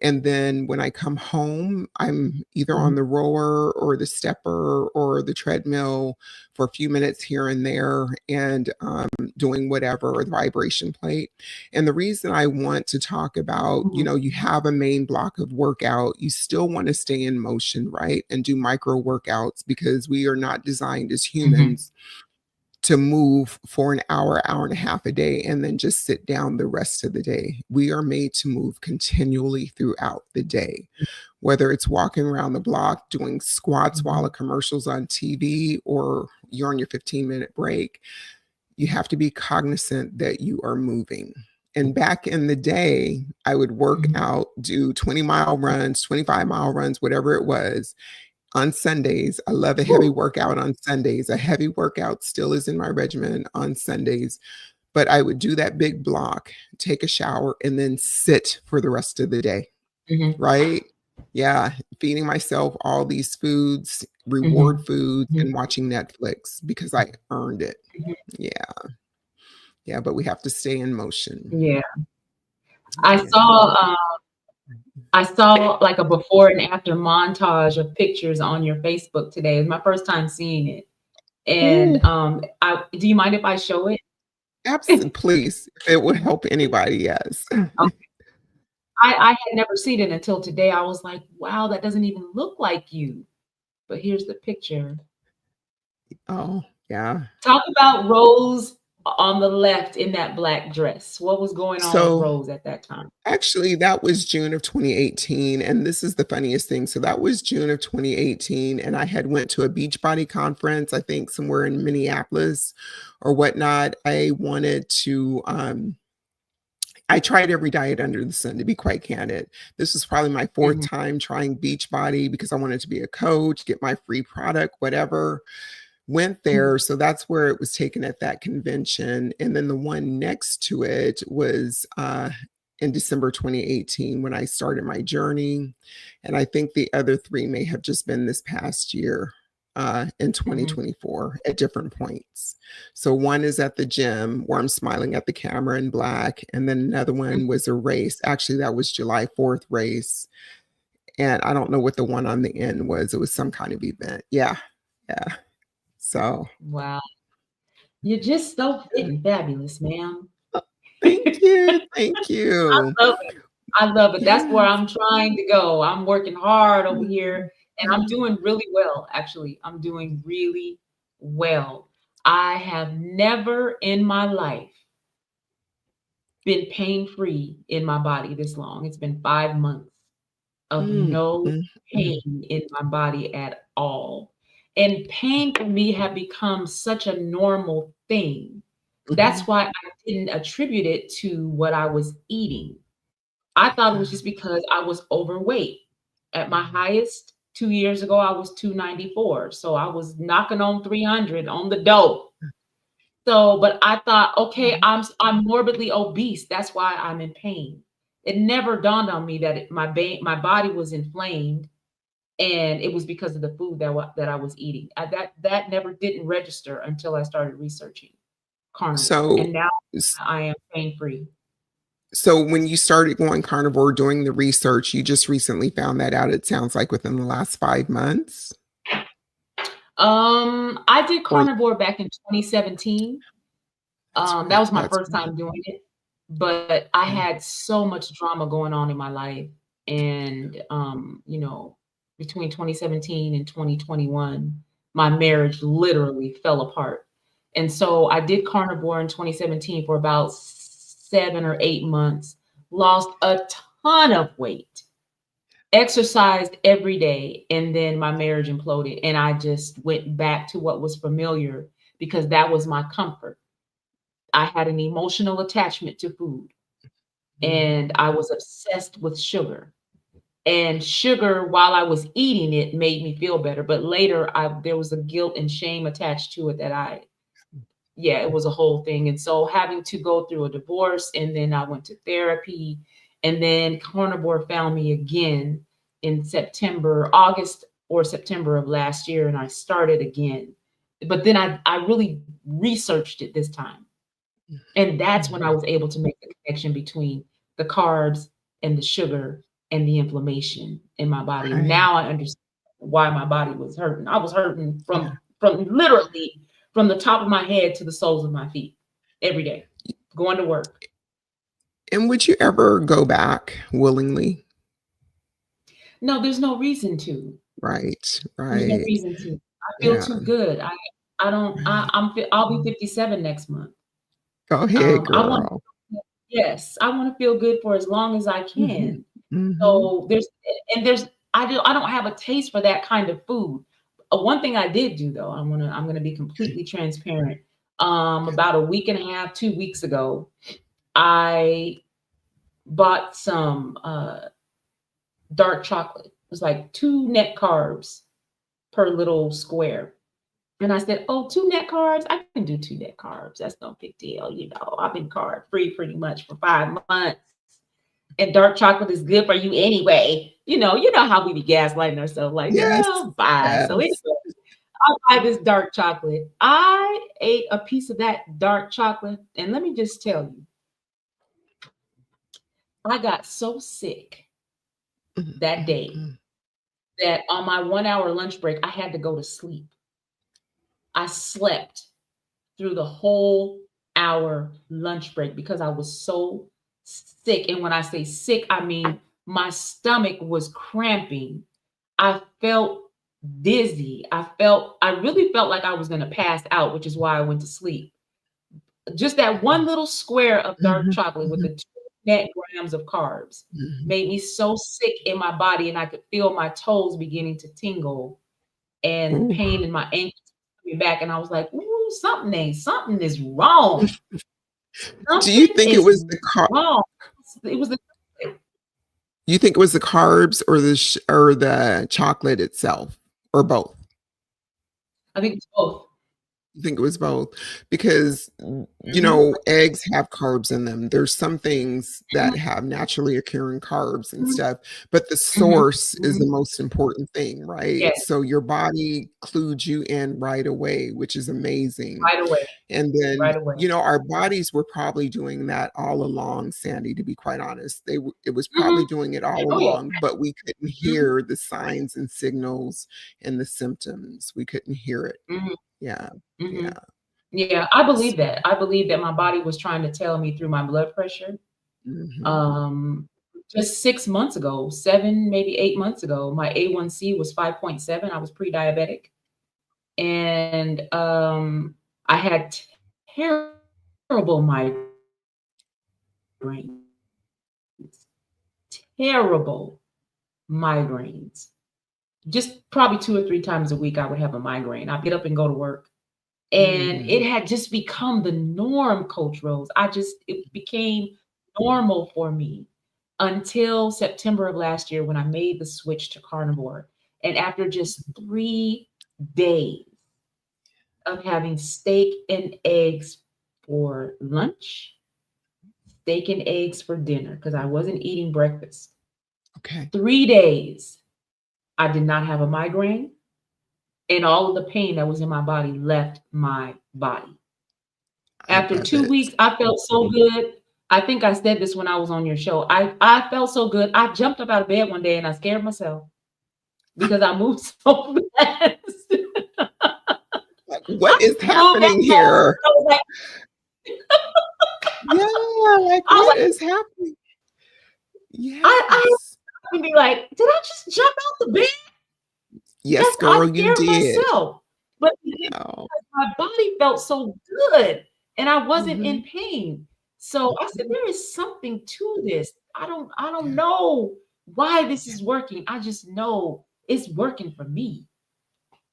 And then when I come home, I'm either mhm, on the rower or the stepper or the treadmill for a few minutes here and there and doing whatever, or the vibration plate. And the reason I want to talk about, mhm, you have a main block of workout, you still want to stay in motion, right? And do micro workouts because we are not designed as mhm, humans to move for an hour, hour and a half a day, and then just sit down the rest of the day. We are made to move continually throughout the day, whether it's walking around the block, doing squats while a mhm, commercial's on TV, or you're on your 15-minute break. You have to be cognizant that you are moving. And back in the day, I would work mhm, out, do 20-mile runs, 25-mile runs, whatever it was, on Sundays. I love a heavy Woo. workout on Sundays. A heavy workout still is in my regimen on Sundays, but I would do that big block, take a shower, and then sit for the rest of the day, Mhm, right? Yeah, feeding myself all these foods, reward mhm, foods, mhm, and watching Netflix because I earned it. mhm. Yeah, yeah, but we have to stay in motion. Yeah. I Yeah. saw, I saw like a before and after montage of pictures on your Facebook today. It's my first time seeing it. Ooh, And, I do you mind if I show it? please, if it would help anybody, yes. I had never seen it until today. I was like, "Wow, that doesn't even look like you." But here's the picture. Oh, yeah. Talk about Rose on the left in that black dress. What was going on with So Rose at that time? actually, that was June of 2018, and this is the funniest thing. So that was June of 2018, and I had went to a Beachbody conference, I think somewhere in Minneapolis or whatnot. I wanted to, I tried every diet under the sun, to be quite candid. This was probably my 4th Mhm, time trying Beachbody because I wanted to be a coach, get my free product, whatever. Went mhm, there, so that's where it was taken at that convention, and then the one next to it was, in December 2018 when I started my journey, and I think the other 3 may have just been this past year, in mhm, 2024 at different points. So one is at the gym where I'm smiling at the camera in black, and then another mhm. one was a race. Actually, that was July 4th race, and I don't know what the one on the end was. It was some kind of event. Yeah, yeah. So Wow. You're just so fit and fabulous, ma'am. thank you, thank you. Love it. I love it. That's where Yes. I'm trying to go. I'm working hard over here Mhm, and I'm mhm. doing really well, actually. I'm doing really well. I have never in my life been pain-free in my body this long. It's been 5 months of Mm, no mhm, pain in my body at all. And pain for me had become such a normal thing. That's mhm. why I didn't attribute it to what I was eating. I thought it was Yeah. just because I was overweight. At my highest 2 years ago, I was 294, so I was knocking on 300 on the dough. So, but I thought, "Okay, Mhm. I'm morbidly obese, that's why I'm in pain." It never dawned on me that my body was inflamed, and it was because of the food that I was eating. That never didn't register until I started researching carnivore, So and now s I am pain-free. so when you started going carnivore, doing the research, you just recently found that out, it sounds like within the last 5 months? I did Or carnivore back in 2017. that's That right, was my that's first right. time doing it, but I Okay. had so much drama going on in my life, and, between 2017 and 2021, my marriage literally fell apart, and so I did carnivore in 2017 for about 7 or 8 months, lost a ton of weight, exercised every day, and then my marriage imploded, and I just went back to what was familiar because that was my comfort. I had an emotional attachment to food, and Mhm. I was obsessed with sugar. And sugar, while I was eating it, made me feel better, but later there was a guilt and shame attached to it that yeah, it was a whole thing. And so having to go through a divorce, and then I went to therapy, and then carnivore found me again in August or September of last year, and I started again. But then I really researched it this time. And that's when I Mhm. was able to make the connection between the carbs and the sugar and the inflammation in my body. Right. Now I understand why my body was hurting. I was hurting Yeah. from literally from the top of my head to the soles of my feet every day, going to work. And would you ever go back willingly? No, there's no reason to. Right, There's no right. reason to. I feel Yeah, too good. I don't right. I'll be 57 next month. Go ahead, I want girl. Yes, I wanna feel good for as long as I Mhm, can. mhm. So there's I don't have a taste for that kind of food. One thing I did do though, I'm gonna be Okay, completely transparent. okay. About a week and a half, 2 weeks ago, I bought some dark chocolate. It was like 2 net carbs per little square. And I said, "Oh, 2 net carbs? I can do 2 net carbs. That's no big deal. I've been carb free pretty much for 5 months. And dark chocolate is good for you anyway." You know how we be gaslighting ourselves like, Yes, "Girl, fine." So anyway, yes. I buy this dark chocolate. I ate a piece of that dark chocolate, and let me just tell you, I got so sick Mhm, that mhm, day mm. that on my 1-hour lunch break, I had to go to sleep. I slept through the whole hour lunch break because I was so sick. And when I say sick, I mean my stomach was cramping. I felt dizzy. I really felt like I was going to pass out, which is why I went to sleep. Just that one little square of dark Mhm, chocolate with the mhm, 2 net grams of carbs mhm. made me so sick in my body, and I could feel my toes beginning to tingle and Ooh. pain in my ankles coming back. And I was like, "Ooh, something is wrong." Do you Something think it is was the wrong. It was the you think it was the carbs or or the chocolate itself or both? I think it's both. I think it was both because, Mhm, eggs have carbs in them. There's some things mhm, that have naturally occurring carbs and mhm, stuff, but the mhm, source is the mhm. most important thing, right? Yes, So your body clued you in right away, which is amazing. right away, And then, right away. our bodies were probably doing that all along, Sandy, to be quite honest. It was probably Mhm. doing it all Oh, yeah. along, but we couldn't Mhm, hear the signs and signals and the symptoms. We couldn't hear it. mhm, Yeah. mhm. Yeah. Yeah, I believe that. I believe that my body was trying to tell me through my blood pressure. Mhm. Um, just 6 months ago, 7, maybe 8 months ago, my A1C was 5.7. I was pre-diabetic, and, I had terrible migraines, terrible migraines. Just probably 2 or 3 times a week, I would have a migraine. I'd get up and go to work, and it Mhm. had just become the norm, Coach Rose. It became normal for me until September of last year when I made the switch to carnivore, and after just 3 days of having steak and eggs for lunch, steak and eggs for dinner, because I wasn't eating breakfast. Okay. 3 days, I did not have a migraine, and all of the pain that was in my body left my body. I After love 2 it. weeks, I felt so good. I think I said this when I was on your show. I felt so good. I jumped up out of bed one day and I scared myself because I moved so fast. Like, I what is moved that happening fast. here? I was like Yeah, like, I was what like is happening? I Yes. can be like, "Did I just jump out the bed?" Yes, That's I girl, you scared did. myself. But because Oh. my body felt so good and I wasn't in Mhm. pain. So I said, Mhm. there is something to this. I don't Yeah. know why this is working. I just know it's working for me.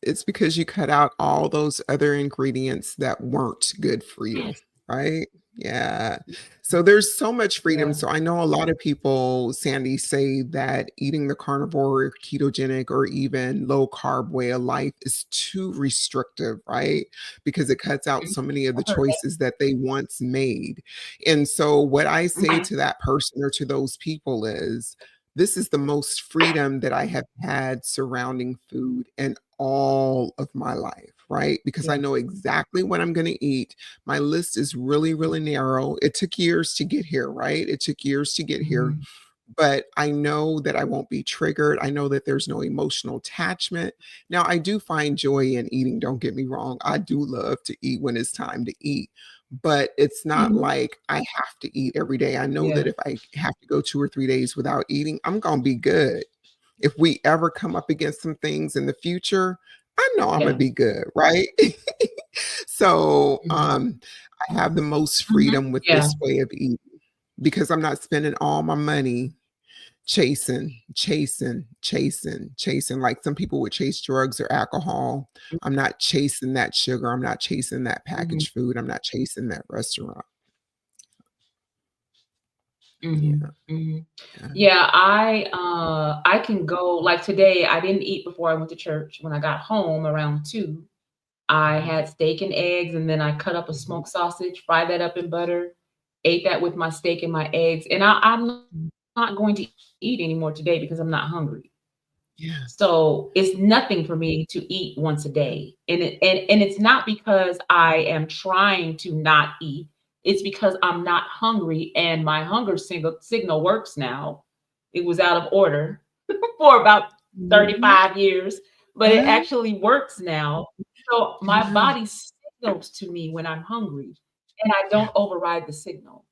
It's because you cut out all those other ingredients that weren't good for you, Yes. right? Yeah. So there's so much freedom. Yeah. So I know a lot of people, Sandy, say that eating the carnivore, ketogenic, or even low carb way of life is too restrictive, right? Because it cuts out Mhm. so many of the I've heard that. choices that they once made. And so what I say Mhm. to that person or to those people is, this is the most freedom that I have had surrounding food and all of my life, right? Because I Yeah. know exactly what I'm going to eat. My list is really, really narrow. It took years to get here, right? It took years to get here, Mhm. but I know that I won't be triggered. I know that there's no emotional attachment. Now, I do find joy in eating. Don't get me wrong. I do love to eat when it's time to eat, but it's not Mhm. like I have to eat every day. I know Yeah. that if I have to go 2 or 3 days without eating, I'm going to be good. If we ever come up against some things in the future, I know I'm gonna Yeah. be good, right? So, Mhm. I have the most Mhm. freedom with Yeah. this way of eating because I'm not spending all my money chasing, chasing, chasing, chasing like some people would chase drugs or alcohol. I'm not chasing that sugar. I'm not chasing that Mhm. packaged food. I'm not chasing that restaurant. Mhm. Yeah, Mhm. yeah. Yeah, I can go like today, I didn't eat before I went to church. When I got home around 2, I Mhm, had steak and eggs, and then I cut up a mhm, smoked sausage, fried that up in butter, ate that with my steak and my eggs, and I'm mhm. not going to eat anymore today because I'm not hungry. Yeah, So, it's nothing for me to eat once a day, and it's not because I am trying to not eat, it's because I'm not hungry and my hunger signal works now. It was out of order for about mhm. 35 years, but it Right? actually works now. So, my Yeah, body signals to me when I'm hungry, and I yeah, don't override the signal.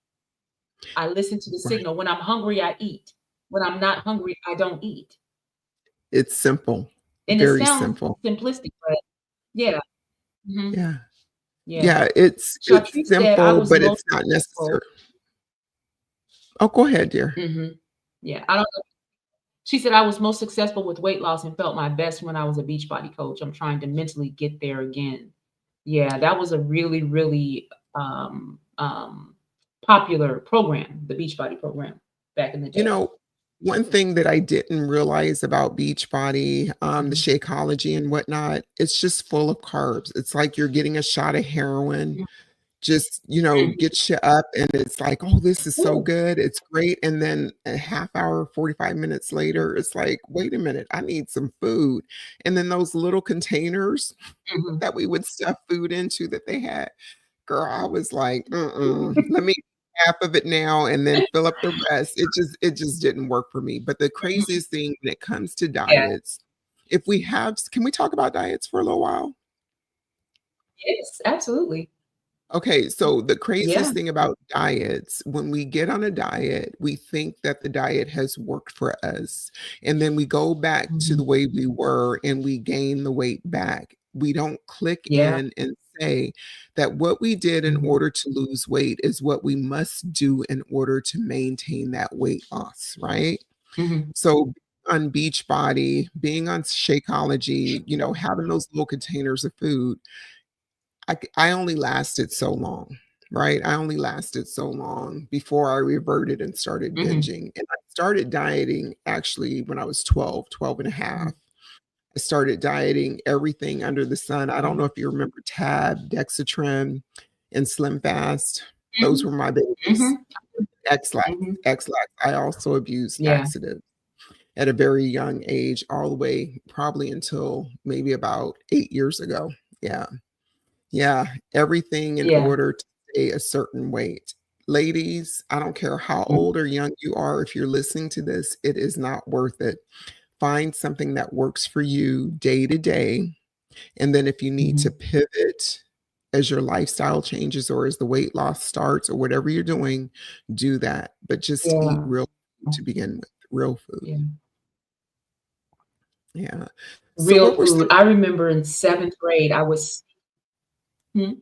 I listen to the right. signal. When I'm hungry, I eat. When I'm not hungry, I don't eat. It's simple, And it very sounds simple. simplistic, but yeah. Mhm. Yeah. Yeah. Yeah, it's Chartrice said I simple, was but most it's not successful. necessary. Oh, go ahead, dear. Mhm. Yeah, I don't know. She said, "I was most successful with weight loss and felt my best when I was a Beachbody coach. I'm trying to mentally get there again." Yeah, that was a really, really, popular program, the Beachbody program back in the You day. know, one thing that I didn't realize about Beachbody, the Mhm, Shakeology and whatnot, it's just full of carbs. It's like you're getting a shot of heroin, mhm, just, mhm. gets you up and it's like, "Oh, this is so Ooh, good. It's great." And then a half hour, 45 minutes later, it's like, "Wait a minute, I need some food." And then those little containers mhm. that we would stuff food into that they had, girl, I was like, "Mm-mm, let me half of it now and then fill up the rest." It just didn't work for me. But the Mhm. craziest thing when it comes to Yeah. diets, if we have can we talk about diets for a little while? Yes, absolutely. Okay, so the Yeah. craziest thing about diets, when we get on a diet, we think that the diet has worked for us. And then we go back to Mhm. the way we were and we gain the weight back. We don't click Yeah. in and say that what we did in Mhm. order to lose weight is what we must do in order to maintain that weight loss, right? Mhm. So on Beachbody, being on Shakeology, having those little containers of food, I only lasted so long, right? I only lasted so long before I reverted and started Mhm. binging, and I started dieting actually when I was 12, 12 and a Mhm. half. I started dieting everything under the sun. I don't know Mhm. if you remember Tab, Dexatrin, and Slim Fast. Those Mhm. were my babies. Mhm. X-Lax, Mhm. X-Lax. I also abused Yeah. laxatives at a very young age, all the way probably until maybe about 8 years ago. Yeah. Yeah, everything in Yeah. order to stay a certain weight. Ladies, I don't care how Mhm. old or young you are, if you're listening to this, it is not worth it. Find something that works for you day to day, and then if you need to Mhm. pivot as your lifestyle changes or as the weight loss starts or whatever you're doing, do that, but just eat Yeah. real food to begin with, real food. Yeah. Yeah. So Real what were food. some I remember in 7th grade, I was hmm?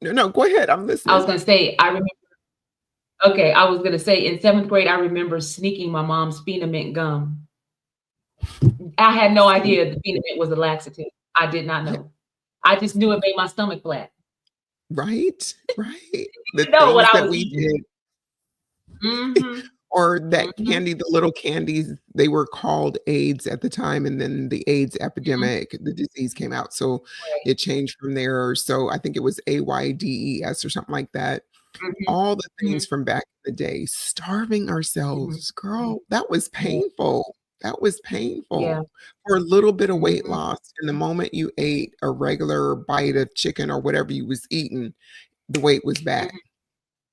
No, no, go ahead, I'm I was listening. gonna say, I remember okay, I was gonna say in 7th grade, I remember sneaking my mom's Mint gum. I had no See? idea the Mint was a laxative. I did not know. I just knew it made my stomach flat. Right, right. The Didn't know what things I that was we eating. did Mhm. or that Mhm. candy, the little candies, they were called AIDS at the time, and then the AIDS Mhm. epidemic, the disease came out, so Right. it changed from there, so I think it was AIDS or something like that. Mhm. All the things Mhm. from back in the day, starving Mhm. ourselves, girl, that was Yeah. painful. That was Yeah. painful for a little bit of weight Mhm. loss, and the moment you ate a regular bite of chicken or whatever you was eating, the weight was back. Mhm.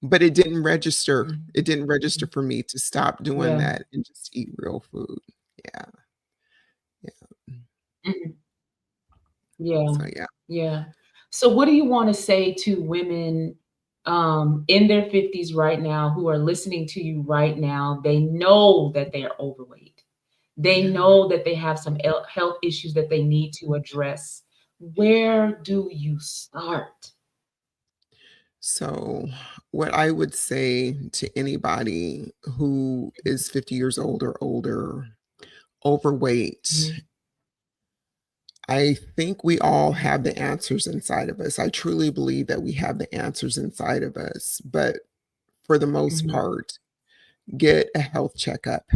But it didn't register. Mhm. It didn't register Mhm. for me to stop doing Yeah. that and just eat real food. Yeah, yeah. Mhm. Yeah. So, yeah. Yeah. So what do you wanna say to women, in their 50s right now who are listening to you right now? They know that they are overweight. They Yeah. know that they have some health issues that they need to address. Where do you start? So, what I would say to anybody who is 50 years old or older, overweight, Mhm, I think we all have the answers inside of us. I truly believe that we have the answers inside of us, but for the most mhm. part, get a health checkup.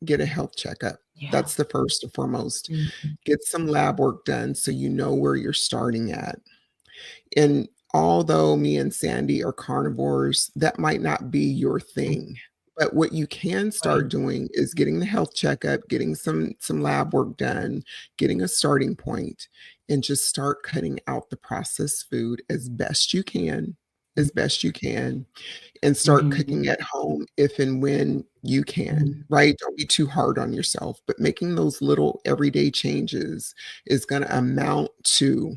Get a health checkup. Yeah. That's the first and foremost. Mhm, Get some lab work done so you know where you're starting at. And although me and Sandy are carnivores, that might not be your mhm. thing. But what you can Right. start doing is getting the health checkup, getting some lab work done, getting a starting point, and just start cutting out the processed food as best you can, and start Mhm, cooking at home if and when you can, mhm, right? Don't be too hard on yourself, but making those little everyday changes is going to amount to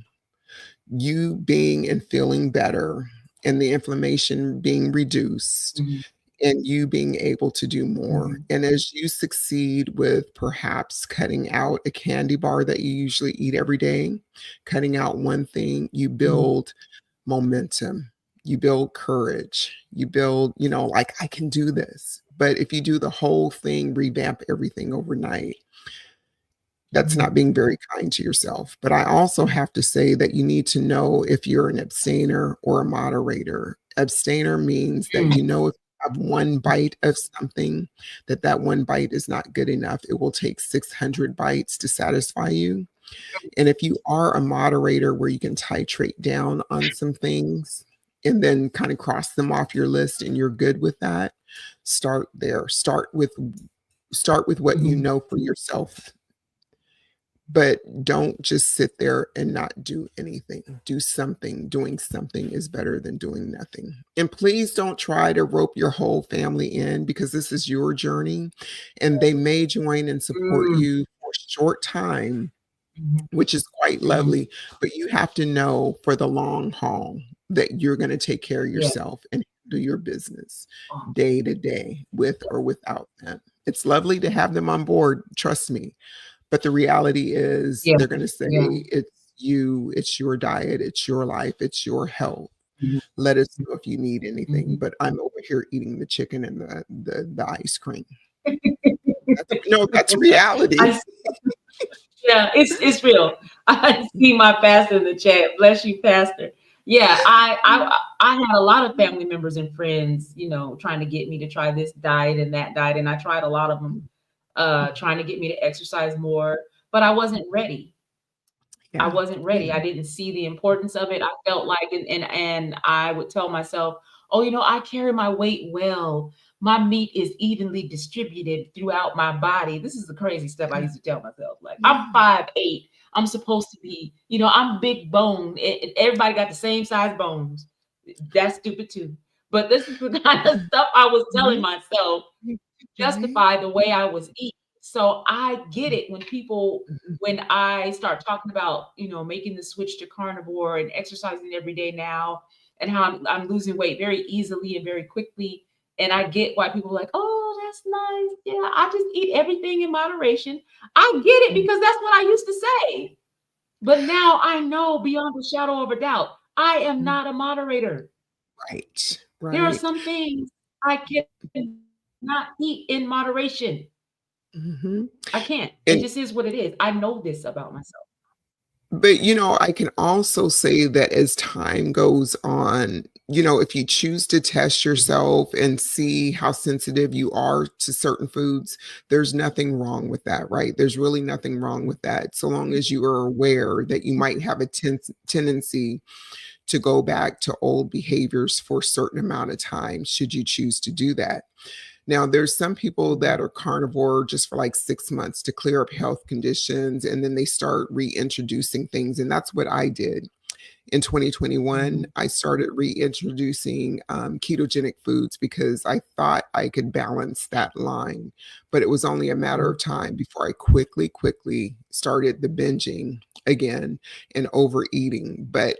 you being and feeling better and the inflammation being reduced mhm, and you being able to do more. mhm, And as you succeed with perhaps cutting out a candy bar that you usually eat every day, cutting out one thing, you mhm, build momentum, you build courage, you build, like, I can do this. But if you do the whole thing, revamp everything overnight, that's not mhm, being very kind to yourself. But I also have to say that you need to know if you're an abstainer or a moderator. Abstainer means that Mm. you know if you have one bite of something, that that one bite is not good enough. It will take 600 bites to satisfy you. And if you are a moderator where you can titrate down on some things and then kind of cross them off your list and you're good with that, start there. Start with what you Mhm. know for yourself, but don't just sit there and not do anything. Do something. Doing something is better than doing nothing. And please don't try to rope your whole family in, because this is your journey and they may join and support Mm. you for a short time, Mhm. which is quite Mhm. lovely, but you have to know for the long haul that you're going to take care of Yeah. yourself and do your business Oh, day to day with or without them. It's lovely to have them on board, trust me, but the reality is yeah. they're going to say, Yeah. it's you, it's your diet, it's your life, it's your health. Mhm. Let us know if you need anything, Mhm. but I'm over here eating the chicken and the ice cream. No, that's reality. I Yeah, it's real. I see my pastor in the chat. Bless you, pastor. Yeah, I had a lot of family members and friends, trying to get me to try this diet and that diet, and I tried a lot of them, trying to get me to exercise more, but I wasn't ready. I Yeah. wasn't ready. Yeah. I didn't see the importance of it. I felt like, and I would tell myself, "Oh, I carry my weight well. My meat is evenly distributed throughout my body." This is the crazy stuff I used to tell myself. Like, I'm Yeah. 5'8". I'm supposed to be, I'm big bone. Everybody got the same size bones. That's stupid too. But this is the kind of stuff I was telling Mhm. myself Right? justify the way I was eating. So I get it Mhm. when I start talking about, making the switch to carnivore and exercising every day now, and how I'm losing weight very easily and very quickly. And I get why people are like, "Oh, that's nice. Yeah, I just eat everything in moderation." I get it Mhm. because that's what I used to say. But now I know beyond a shadow of a doubt, I am Mhm. not a moderator. Right. There are Right. some things I cannot eat in moderation. Mhm. I can't. It And just is what it is. I know this about myself. but, I can also say that as time goes on, if you choose to test yourself and see how sensitive you are to certain foods, there's nothing wrong with that, right? There's really nothing wrong with that, so long as you are aware that you might have a tendency to go back to old behaviors for a certain amount of time, should you choose to do that. Now, there's some people Mhm, that are carnivore just for like 6 months to clear up health conditions, and then they start reintroducing things. And that's what I did. In 2021, mhm, I started reintroducing ketogenic foods because I thought I could balance that line. But it was only a matter mhm, of time before I quickly started the binging again and overeating. But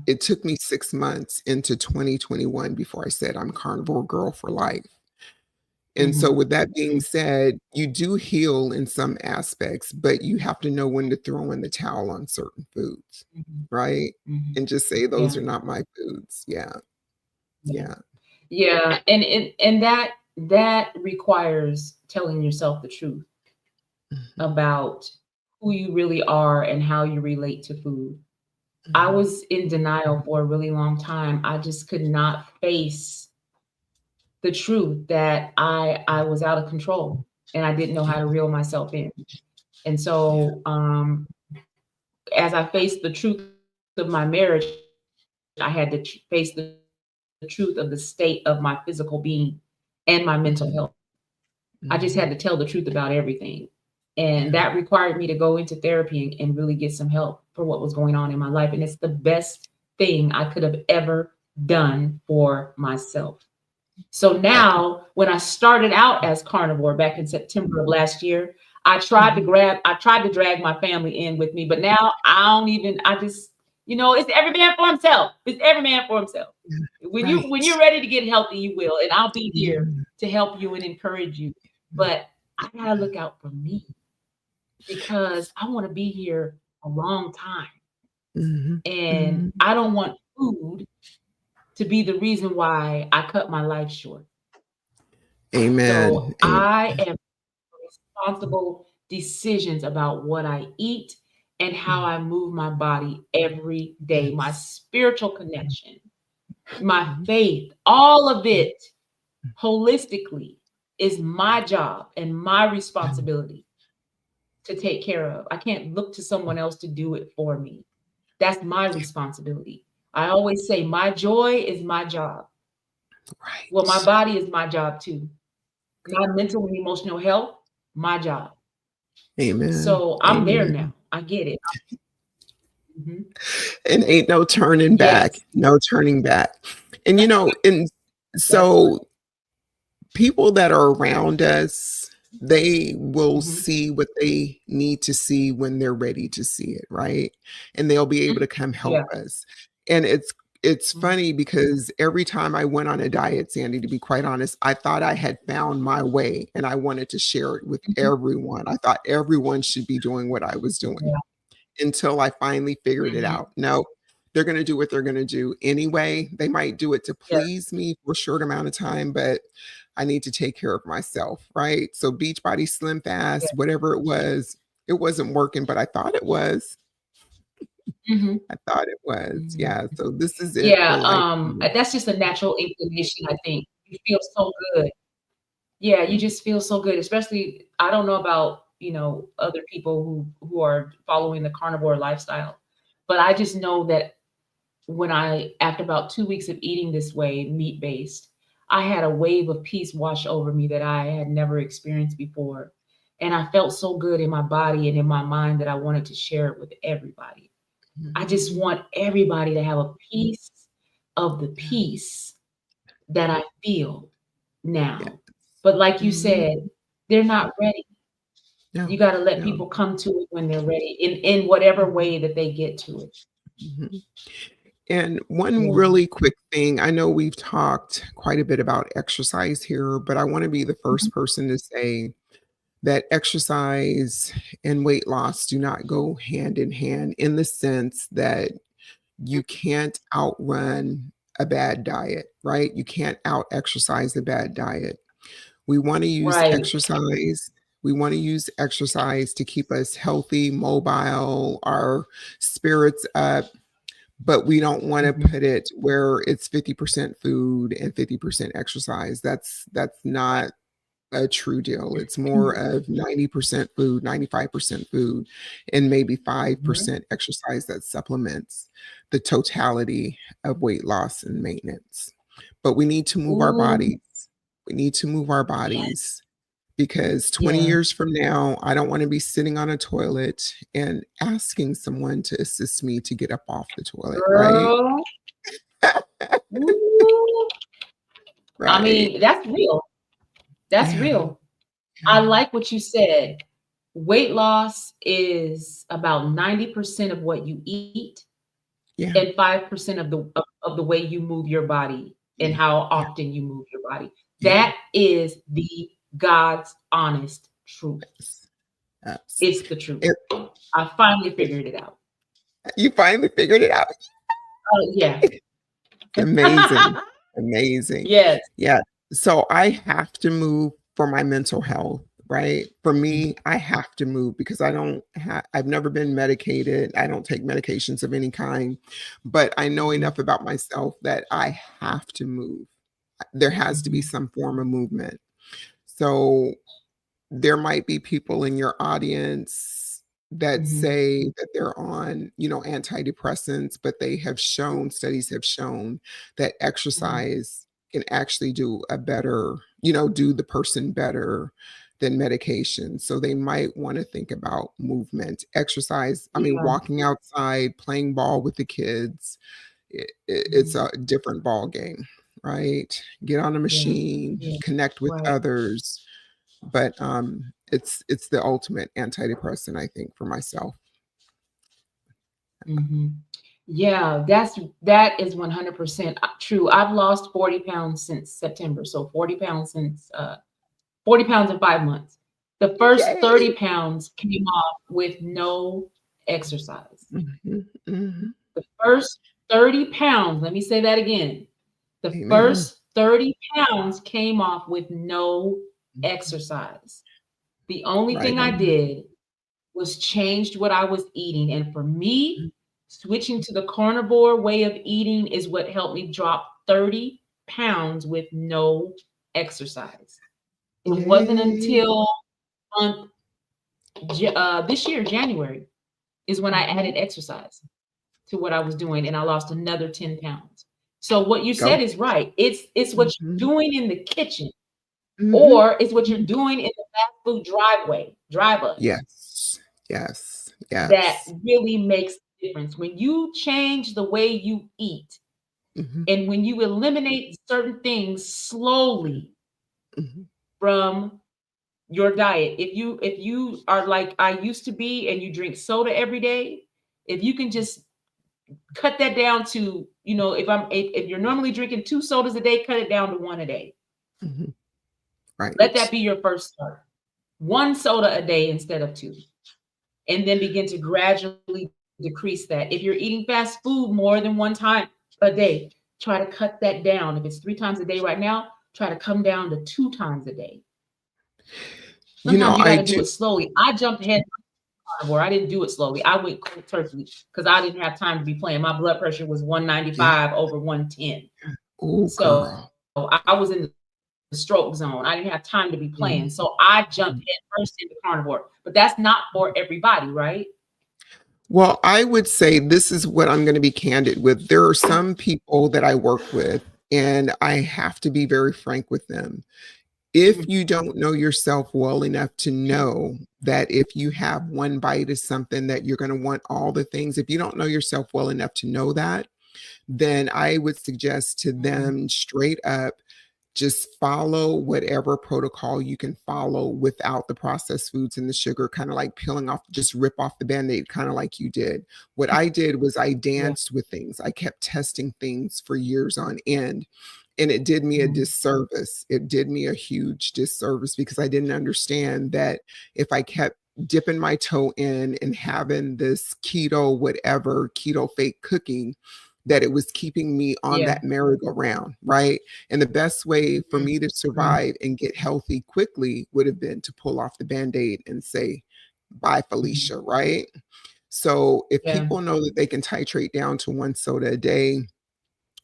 it took me 6 months into 2021 before I said I'm carnivore girl for life. And so mhm, with that being mhm, said, you do heal in some aspects, but you have to know when to throw in the towel on certain foods, mhm, right? mhm. And just say, "Those Yeah, are not my foods." Yeah, yeah, yeah. yeah, and that requires telling yourself the truth Mhm, about who you really are and how you relate to food. I mhm, was in denial for a really long time. I just could not face the truth that I was out of control and I didn't know how to reel myself in. And yeah, so, as I faced the truth of my marriage, I had to face the truth of the state of my physical being and my mental mhm, health. I just had mhm, to tell the truth about everything. And yeah, that required me to go into therapy and really get some help for what was going on in my life. And it's the best thing I could have ever done for myself. So that now, when I started out as carnivore back in September of last year, mhm, I tried to drag my family in with me, but now I just, it's every man for himself. It's every man for himself. yeah, When right. you're ready to get healthy, you will, and I'll be here Yeah, to help you and encourage you. yeah, But I gotta look out for me because I want to be here a long time, mhm, and mhm. I don't want food to be the reason why I cut my life short. Amen, So I am responsible decisions about what I eat and how amen. I move my body every day. My Yes. spiritual connection my Mhm. faith, all of it holistically is my job and my Yeah. responsibility to take care of. I can't look to someone else to do it for me. That's my responsibility. I always say my joy is my job. Well, my Right. body is my job too. My mental and emotional health, my job. Amen. So I'm there Amen. now. I get it. Mhm. And ain't no turning back, Yes, no turning back. And, and that's right. so people that are around us, they will Mhm. see what they need to see when they're ready to see it, right? And they'll be able to come help Yeah. us. And it's Mhm. funny because every time I went on a diet, Sandy, to be quite honest, I thought I had found my way and I wanted to share it with Mhm. everyone. I thought everyone should be doing what I was doing Yeah. until I finally figured it Mhm. out. No, they're going to do what they're going to do anyway. They might do it to Yeah. please me for a short amount of time, but I need to take care of myself, right? So Beachbody Slim Yeah. Fast, whatever it wasn't working, but I thought it was. Mhm. I thought it was. Mhm. Yeah. So this is it for Yeah, life. that's just a natural inclination, I think. You feel so good. Yeah, you just feel so good, especially I don't know about, other people who are following the carnivore lifestyle, but I just know that when after about 2 weeks of eating this way, meat-based, I had a wave of peace wash over me that I had never experienced before, and I felt so good in my body and in my mind that I wanted to share it with everybody. I just Mhm. want everybody to have a piece of the Yeah. peace that I feel Yeah. now. But like you Mhm. said, they're not ready. You No. gotta let No. people come to it when they're ready in whatever Mhm. way that they get to it. Mhm. And one Yeah. really quick thing, I know we've talked quite a bit about exercise here, but I want to be the Mhm. first person to say that exercise and weight loss do not go hand in hand in the sense that you can't outrun a bad diet, right? You can't out exercise a bad diet. We want to use Right. exercise. We want to use exercise to keep us healthy, mobile, our spirits up, but we don't want to Mhm. put it where it's 50% food and 50% exercise. That's not a true deal. It's more of 90% food, 95% food, and maybe Mhm. 5% exercise that supplements the totality of weight loss and maintenance. But we need to move our Ooh, bodies. We need to move our yes. bodies because 20 Yeah. years from now, I don't want to be sitting on a toilet and asking someone to assist me to get up off the toilet, right? Girl. Ooh. I Right. mean, that's real. That's Yeah. real. I Yeah. like what you said. Weight loss is about 90% of what you eat Yeah. and 5% of the way you move your body and Yeah. how Yeah. often you move your body. Yeah. That is the God's honest truth. Yes. Yes. It's the truth. It, I finally figured it out. you finally figured it out. Oh, yeah. Amazing. Amazing. Yes. Yeah. So I have to move for my mental health, right? For Mhm, me, I have to move because I've never been medicated. I don't take medications of any kind, but I know mhm, enough about myself that I have to move. There has to be mhm, some form of movement. So there might be people in your audience that mhm, say that they're on, antidepressants, but they have shown, studies have shown that mhm. exercise can actually do the person better than medication. So they might want to think about movement, exercise. I mean, Yeah. walking outside, playing ball with the kids. It's Mhm. a different ball game, right? Get on a Yeah. machine, Yeah. connect with Right. others, but, it's the ultimate antidepressant, I think, for myself. Mhm. Yeah, that is 100% true. I've lost 40 pounds since September, so 40 pounds since 40 pounds in 5 months. The first Yay. 30 pounds came off with no exercise. Mhm, mhm. The first 30 pounds, let me say that again. The Amen. first 30 pounds came off with no Mhm. exercise. The only Right thing I on. did was changed what I was eating, and for me, Mhm. Switching to the carnivore way of eating is what helped me drop 30 pounds with no exercise. It wasn't Yay. until month, this year, January, is when I Mhm. added exercise to what I was doing, and I lost another 10 pounds. So what you Go. said is right. It's what you're Mhm. doing in the kitchen, Mhm. or it's what you're Mhm. doing in the fast food drive-up Yes. Yes. that Yes. really makes the difference. When you change the way you eat, Mhm. and when you eliminate certain things slowly Mhm. from your diet, if you are like I used to be and you drink soda every day, if you can just cut that down to, if you're normally drinking 2 sodas a day, cut it down to 1 a day. Mhm. Let that Right. be your first start. 1 soda a day instead of 2, and then begin to gradually decrease that. If you're eating fast food more than 1 time a day, try to cut that down. If it's 3 times a day right now, try to come down to 2 times a day. Sometimes you I gotta do do. it slowly. I jumped ahead carnivore. I didn't do it slowly. I went cold turkey because I didn't have time to be playing. My blood pressure was Yeah. 195 over 110. Oh, So girl. I was in the stroke zone. I didn't have time to be playing. Mhm. So I jumped head first into carnivore. But that's not for everybody, right? Well, I would say this is what I'm gonna be candid with. There are some people that I work with, and I have to be very frank with them. If Mhm. you don't know yourself well enough to know that if you have one bite of something that you're gonna want all the things, if you don't know yourself well enough to know that, then I would suggest to Mhm. them straight up, just follow whatever protocol you can follow without the processed foods and the sugar, kind of like peeling off, just rip off the band-aid, kind of like you did. What I did was I Yeah. danced with things. I kept testing things for years on end. And it did me a Mhm. disservice. It did me a huge disservice because I didn't understand that if I kept dipping my toe in and having this keto, whatever, keto fake cooking, that it was keeping me on Yeah. that merry-go-round, right? And the best way for Mhm. me to Mhm. survive and get healthy quickly would have been to pull off the Band-Aid and say, "Bye, Mhm. Felicia," right? So if Yeah. people know that they can titrate down to 1 soda a day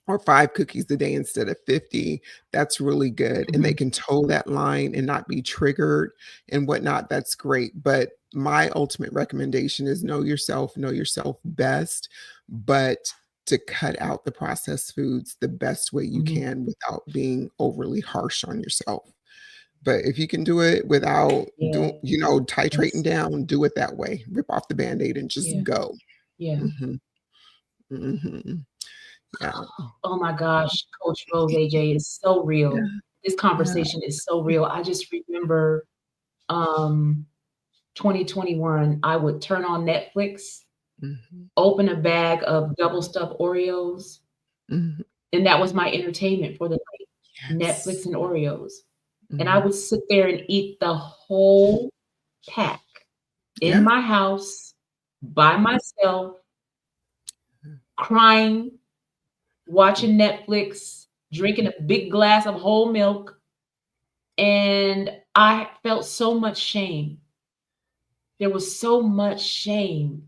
or 5 cookies a day instead of 50, that's really good, and they Mhm. can toe that line and not be triggered and whatnot, that's great, but my ultimate recommendation is know yourself best, but to cut out the processed foods the best way you Mhm. can without being overly harsh on yourself. But if you can do it without titrating Yes. down, do it that way. Rip off the Band-Aid and just Yeah. go. Yeah. Mhm, mhm. Yeah. Oh my gosh, Coach Rose, AJ, is so Yeah, real. This yeah. conversation is so real. I just remember, um, 2021, I would turn on Netflix, Mhm, open a bag of double stuffed Oreos, mhm. and that was my entertainment for the night, Netflix Yes. and Oreos. And I Mhm. would sit there and eat the whole pack in Yeah. my house by myself, crying, watching Netflix, drinking a big glass of whole milk, and I felt so much shame. There was so much shame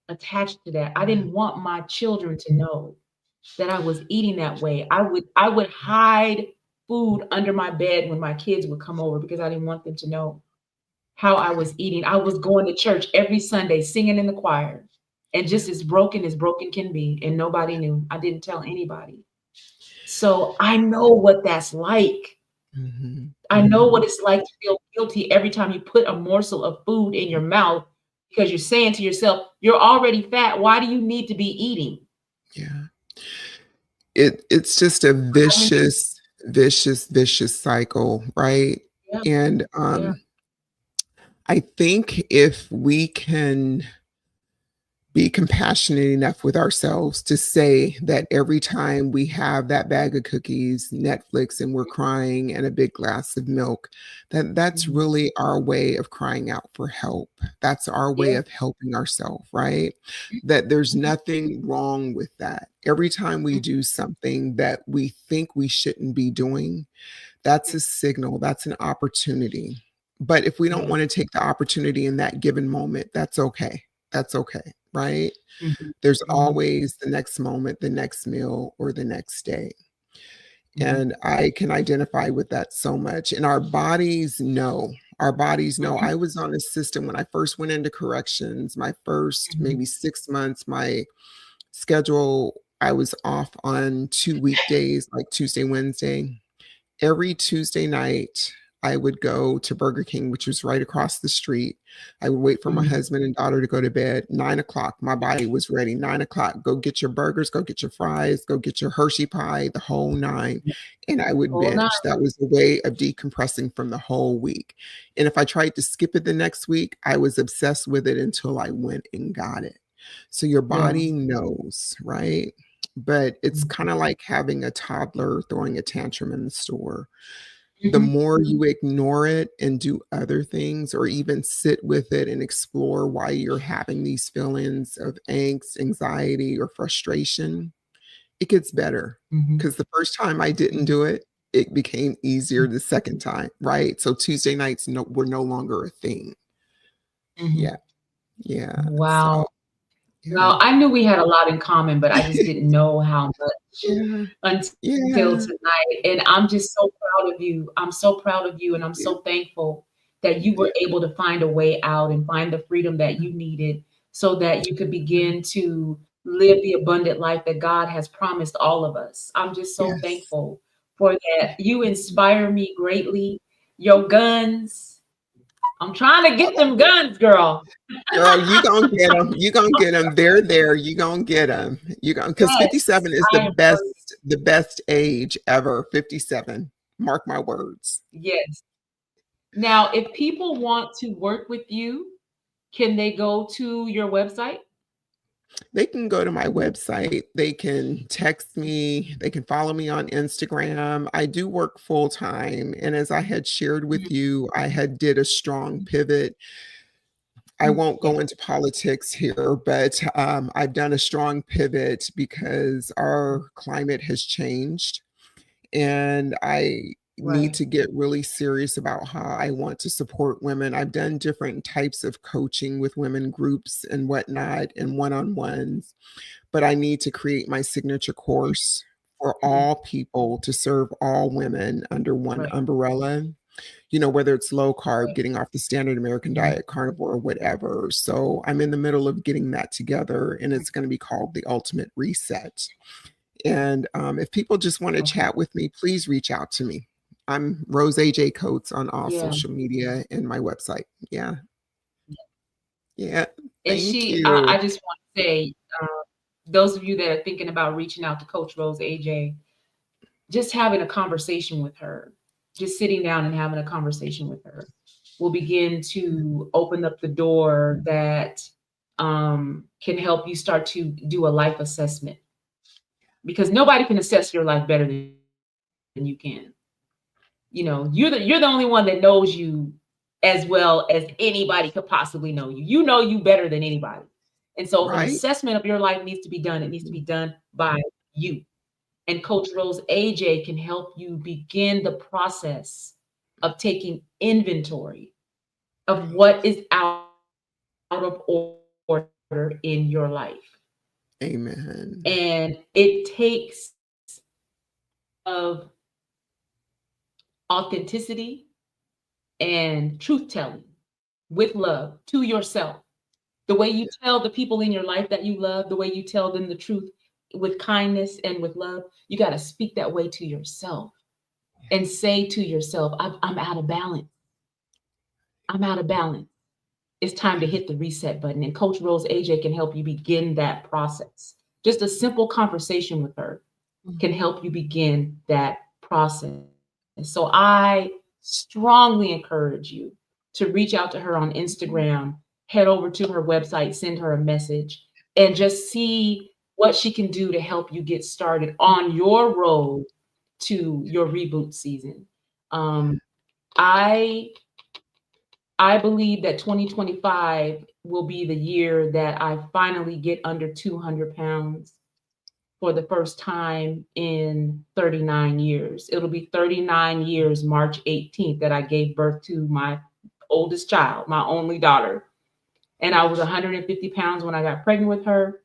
attached to that. I Mhm. didn't want my children to know that I was eating that way. I would hide food under my bed when my kids would come over because I didn't want them to know how I was eating. I was going to church every Sunday, singing in the choir, and just as broken can be, and nobody knew. I didn't tell anybody. So I know what that's like. Mhm, I know what mhm. it's like to feel guilty every time you put a morsel of food in your mouth because you're saying to yourself, "You're already fat. Why do you need to be eating?" Yeah. It's just a I remember. vicious cycle, right? Yeah, And, yeah. I think if we can be compassionate enough with ourselves to say that every time we have that bag of cookies, Netflix, and we're crying and a big glass of milk, that's Mhm. really our way of crying out for help. That's our way Yeah. of helping ourselves, right? That there's Mhm. nothing wrong with that. Every time we Mhm. do something that we think we shouldn't be doing, that's a signal, that's an opportunity. But if we don't Yeah. want to take the opportunity in that given moment, that's okay. That's okay, right? Mhm. There's Mhm. always the next moment, the next meal, or the next day. Mhm. And I can identify with that so much. And our bodies know. Our bodies know. Mhm. I was on a system when I first went into corrections, my first Mhm. maybe 6 months, my schedule, I was off on 2 weekdays, like Tuesday, Wednesday. Every Tuesday night, I would go to Burger King, which was right across the street. I would wait for my Mhm. husband and daughter to go to bed. 9 o'clock, my body was ready. 9 o'clock, go get your burgers, go get your fries, go get your Hershey pie, the whole nine. And I would Whole 9. binge. That was a way of decompressing from the whole week. And if I tried to skip it the next week, I was obsessed with it until I went and got it. So your Yeah. body knows, right? But it's Mhm. kind of like having a toddler throwing a tantrum in the store. The Mhm. more you ignore it and do other things, or even sit with it and explore why you're having these feelings of angst, anxiety, or frustration, it gets better. Mhm. Because the first time I didn't Mhm. do it, it became easier the second time, right? So Tuesday nights were no longer a thing. Mhm. Yeah, yeah. So Wow. yeah, Well, I knew we had a lot in common, but I just didn't know how much yeah, until yeah, tonight, and I'm just so proud of you. I'm so proud of you, and I'm yeah, so thankful that you yeah. were able to find a way out and find the freedom that you needed so that you could begin to live the abundant life that God has promised all of us. I'm just so Yes. thankful for that. You inspire me greatly. Your guns, I'm trying to get them guns, girl. Girl, you gonna get them. You gonna get them. They're there. You gonna get them. You gonna, because Yes, 57 is I am very the best age ever. 57. Mark my words. yes. Now, if people want to work with you, can they go to your website? They can go to my website. They can text me. They can follow me on Instagram. I do work full time, and as I had shared with Mhm, you, I had did a strong mhm, pivot. I mhm. won't Yeah, go into politics here, but I've done a strong pivot because our climate has changed. And I need right. to get really serious about how I want to support women. I've done different types of coaching with women groups and whatnot and one-on-ones, but I need to create my signature course for Mhm, all people to serve all women under one right, umbrella. Whether it's low carb, right. getting off the standard American Mhm, diet, carnivore, or whatever. So I'm in the middle of getting that together, and mhm. it's going to be called the Ultimate Reset. And if people just want to Okay. chat with me, please reach out to me. I'm Rose AJ Coates on all Yeah. social media and my website. Yeah. Yeah. And Thank she I you. just want to say, those of you that are thinking about reaching out to Coach Rose AJ, just having a conversation with her, just sitting down and having a conversation with her will begin to open up the door that can help you start to do a life assessment because nobody can assess your life better than you can. You know, you're the only one that knows you as well as anybody could possibly know you. You know you better than anybody. And so if an Right? assessment of your life needs to be done, it needs to be done by you. And Coach Rose AJ can help you begin the process of taking inventory of what is out of order in your life. Amen. And it takes of authenticity and truth telling with love to yourself. The way you tell the people in your life that you love, the way you tell them the truth with kindness and with love, you got to speak that way to yourself and say to yourself, I'm out of balance. I'm out of balance. It's time to hit the reset button. And Coach Rose AJ can help you begin that process. Just a simple conversation with her can help you begin that process. So I strongly encourage you to reach out to her on Instagram, head over to her website, send her a message, and just see what she can do to help you get started on your road to your reboot season. Um, I I believe that 2025 will be the year that I finally get under 200 pounds for the first time in 39 years. It'll be 39 years, March 18th, that I gave birth to my oldest child, my only daughter. And I was 150 pounds when I got pregnant with her,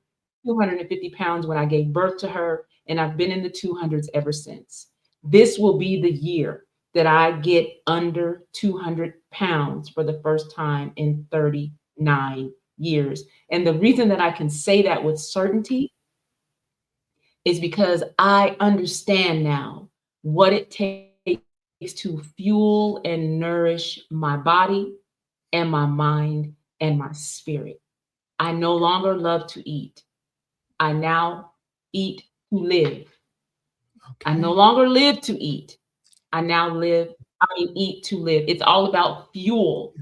250 pounds when I gave birth to her, and I've been in the 200s ever since. This will be the year that I get under 200 pounds for the first time in 39 years. And the reason that I can say that with certainty is because I understand now what it takes to fuel and nourish my body and my mind and my spirit. I no longer love to eat. I now eat to live. I no Okay. longer live to eat. I now live, I eat to live. It's all about fuel.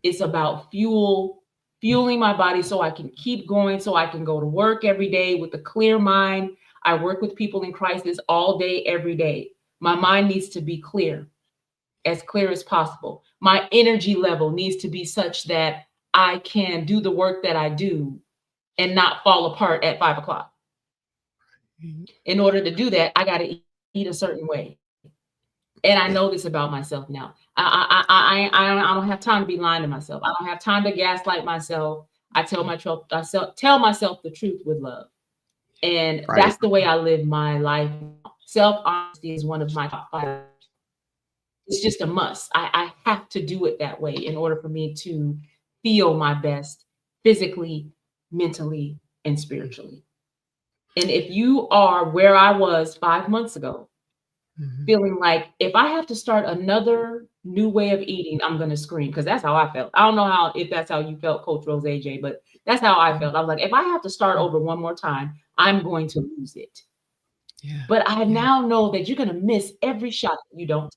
It's about fueling my body so I can keep going, so I can go to work every day with a clear mind. I work with people in crisis all day, every day. My mind needs to be clear as possible. My energy level needs to be such that I can do the work that I do and not fall apart at 5 o'clock. In order to do that, I got to eat a certain way. And I Yeah. know this about myself now. I don't have time to be lying to myself. I don't have time to gaslight myself. I tell myself the truth with love. And Right. that's the way I live my life. Self-honesty is one of my top 5. It's just a must. I have to do it that way in order for me to feel my best physically, mentally, and spiritually. And if you are where I was 5 months ago, Mhm. feeling like if I have to start another new way of eating, I'm gonna scream because that's how I felt. I don't know how if that's how you felt, Coach Rose AJ, but that's how I felt. I was like, if I have to start over one more time, I'm going to lose it. Yeah. But I Yeah. now know that you're gonna miss every shot that you don't.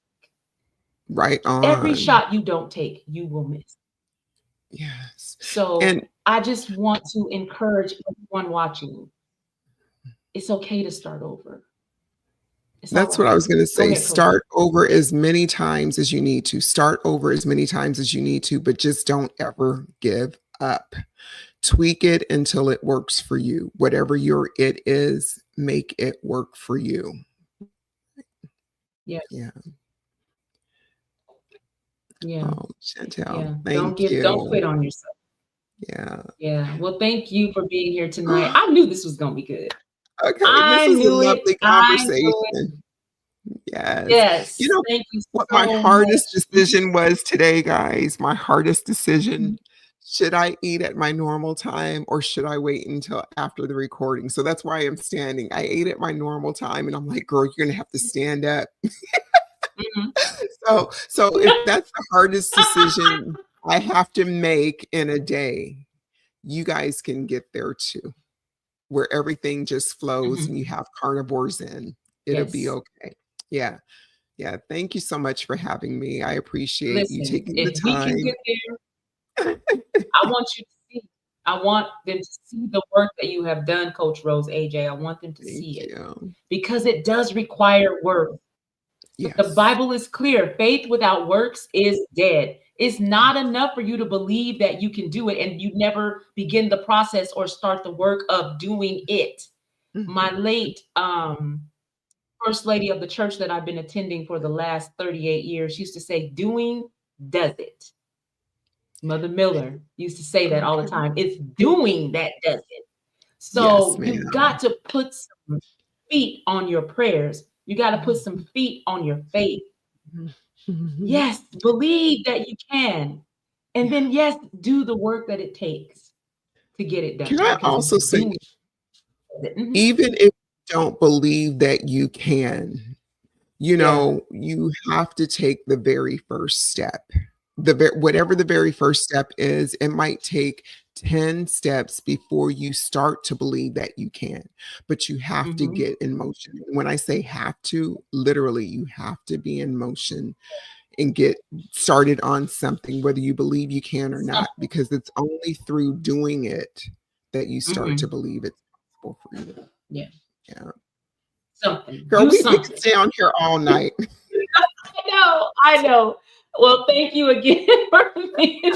Right Every on. shot you don't take, you will miss. Yes. So And I just want to encourage everyone watching. It's okay to start over. It's all that's what right. I was gonna Go say. ahead, Coach. Start over as many times as you need to. Start over as many times as you need to, but just don't ever give up. Tweak it until it works for you. Whatever your it is, make it work for you. Yeah, Yeah. yeah, Oh, Chantel, yeah. thank Don't you. quit on yourself. Yeah. Yeah. Well, thank you for being here tonight. I knew this was gonna be good. Okay, this I was a knew it. lovely I knew it. conversation. Yes. You Yes. know Thank you what my so much. hardest decision was today, guys? My hardest Mhm. decision, should I eat at my normal time or should I wait until after the recording? So that's why I'm standing. I ate at my normal time and I'm like, "Girl, you're gonna have to stand up." Mhm. So if that's the hardest decision I have to make in a day, you guys can get there too, where everything just flows and you Mhm. have carnivores in. It'll be Yes. okay. Yeah. Yeah. Thank you so much for having me. I appreciate you Listen, taking the if we can time. get there, I want you to see. I want them to see the work that you have done, Coach Rose AJ. I want them to Thank see it you. because it does require work. The Yes. Bible is clear. Faith without works is dead. It's not enough for you to believe that you can do it and you never begin the process or start the work of doing it. My Mhm. late first lady of the church that I've been attending for the last 38 years used to say, doing does it. Mother Miller used to say that all the Okay. time. It's doing that does it. Yes, So you've ma'am. got to put some feet on your prayers. You got to put some Mhm. feet on your faith. Mhm. Mhm. Yes, believe that you can. And Yeah. then, yes, do the work that it takes to get it Can done I because also say, doing it. Mhm. even if you don't believe that you can, Yeah. you have to take the very first step. Whatever the very first step is, it might take 10 steps before you start to believe that you can, but you have to Mhm. get in motion. When I say have to, literally, you have to be in motion and get started on something, whether you believe you can or not, Something. because it's only through doing it that you start to Mhm. believe it's possible for you. Yeah. Yeah. Something. Girl, Do we could something. stay on here all night. I know. I know. Well, thank you again for being here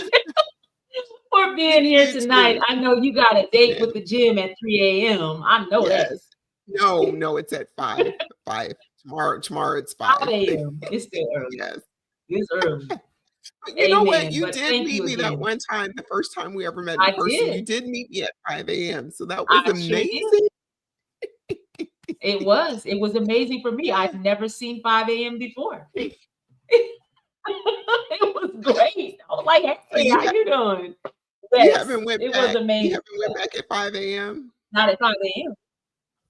You tonight. too. I know you got a date Yeah. with the gym at 3 a.m. I know that. Yes. No, no, it's at 5. 5. Tomorrow it's 5. 5 a.m. It's still early. Yes. It's early. But you know what? Amen. You But did thank meet you me that again. one time, the first time we ever met in I person. You did. did meet me at 5 AM, so that was I sure did. amazing. It was. It was amazing for me. I'd never seen 5 AM before. It was great. I was like, So "Hey, how you doing?" you Yes, haven't went it was back you amazing. haven't went back at 5 AM? Not at 5 AM.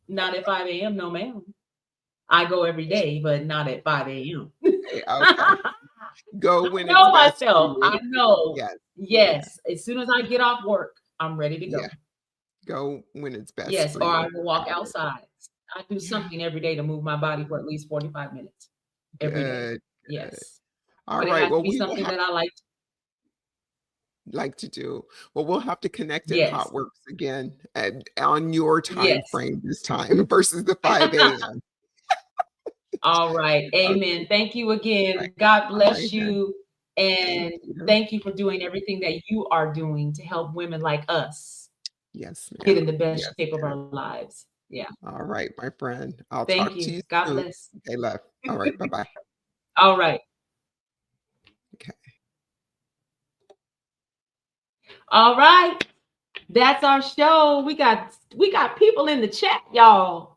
Not at 5 AM, no ma'am. I go every day, but not at 5 AM. Okay. Go I when it's know best for myself. you. I know. Yes. Yeah, Yes, as soon as I get off work, I'm ready to yeah. go. Go when it's best Yes, for or you. I will walk Got it. outside. I do something every day to move my body for at least 45 minutes every day. Good, good. Yes, but it Alright, has to well, be we will something have that I like. like to do. Well, we'll have to connect at Yes, Hot Works again on your time yes. frame this time versus the 5 AM. All right. Okay, Amen. Thank you right. again. God Alright bless then. you. Thank And you. thank you for doing everything that you are doing to help women like us Yes, get in ma'am. the best Yes, shape of ma'am. our lives. Yeah. Alright, my friend. I'll Thank talk to you. you God soon. bless. Okay, love. Alright, bye-bye. All right. Okay. All right. That's our show. We got people in the chat, y'all.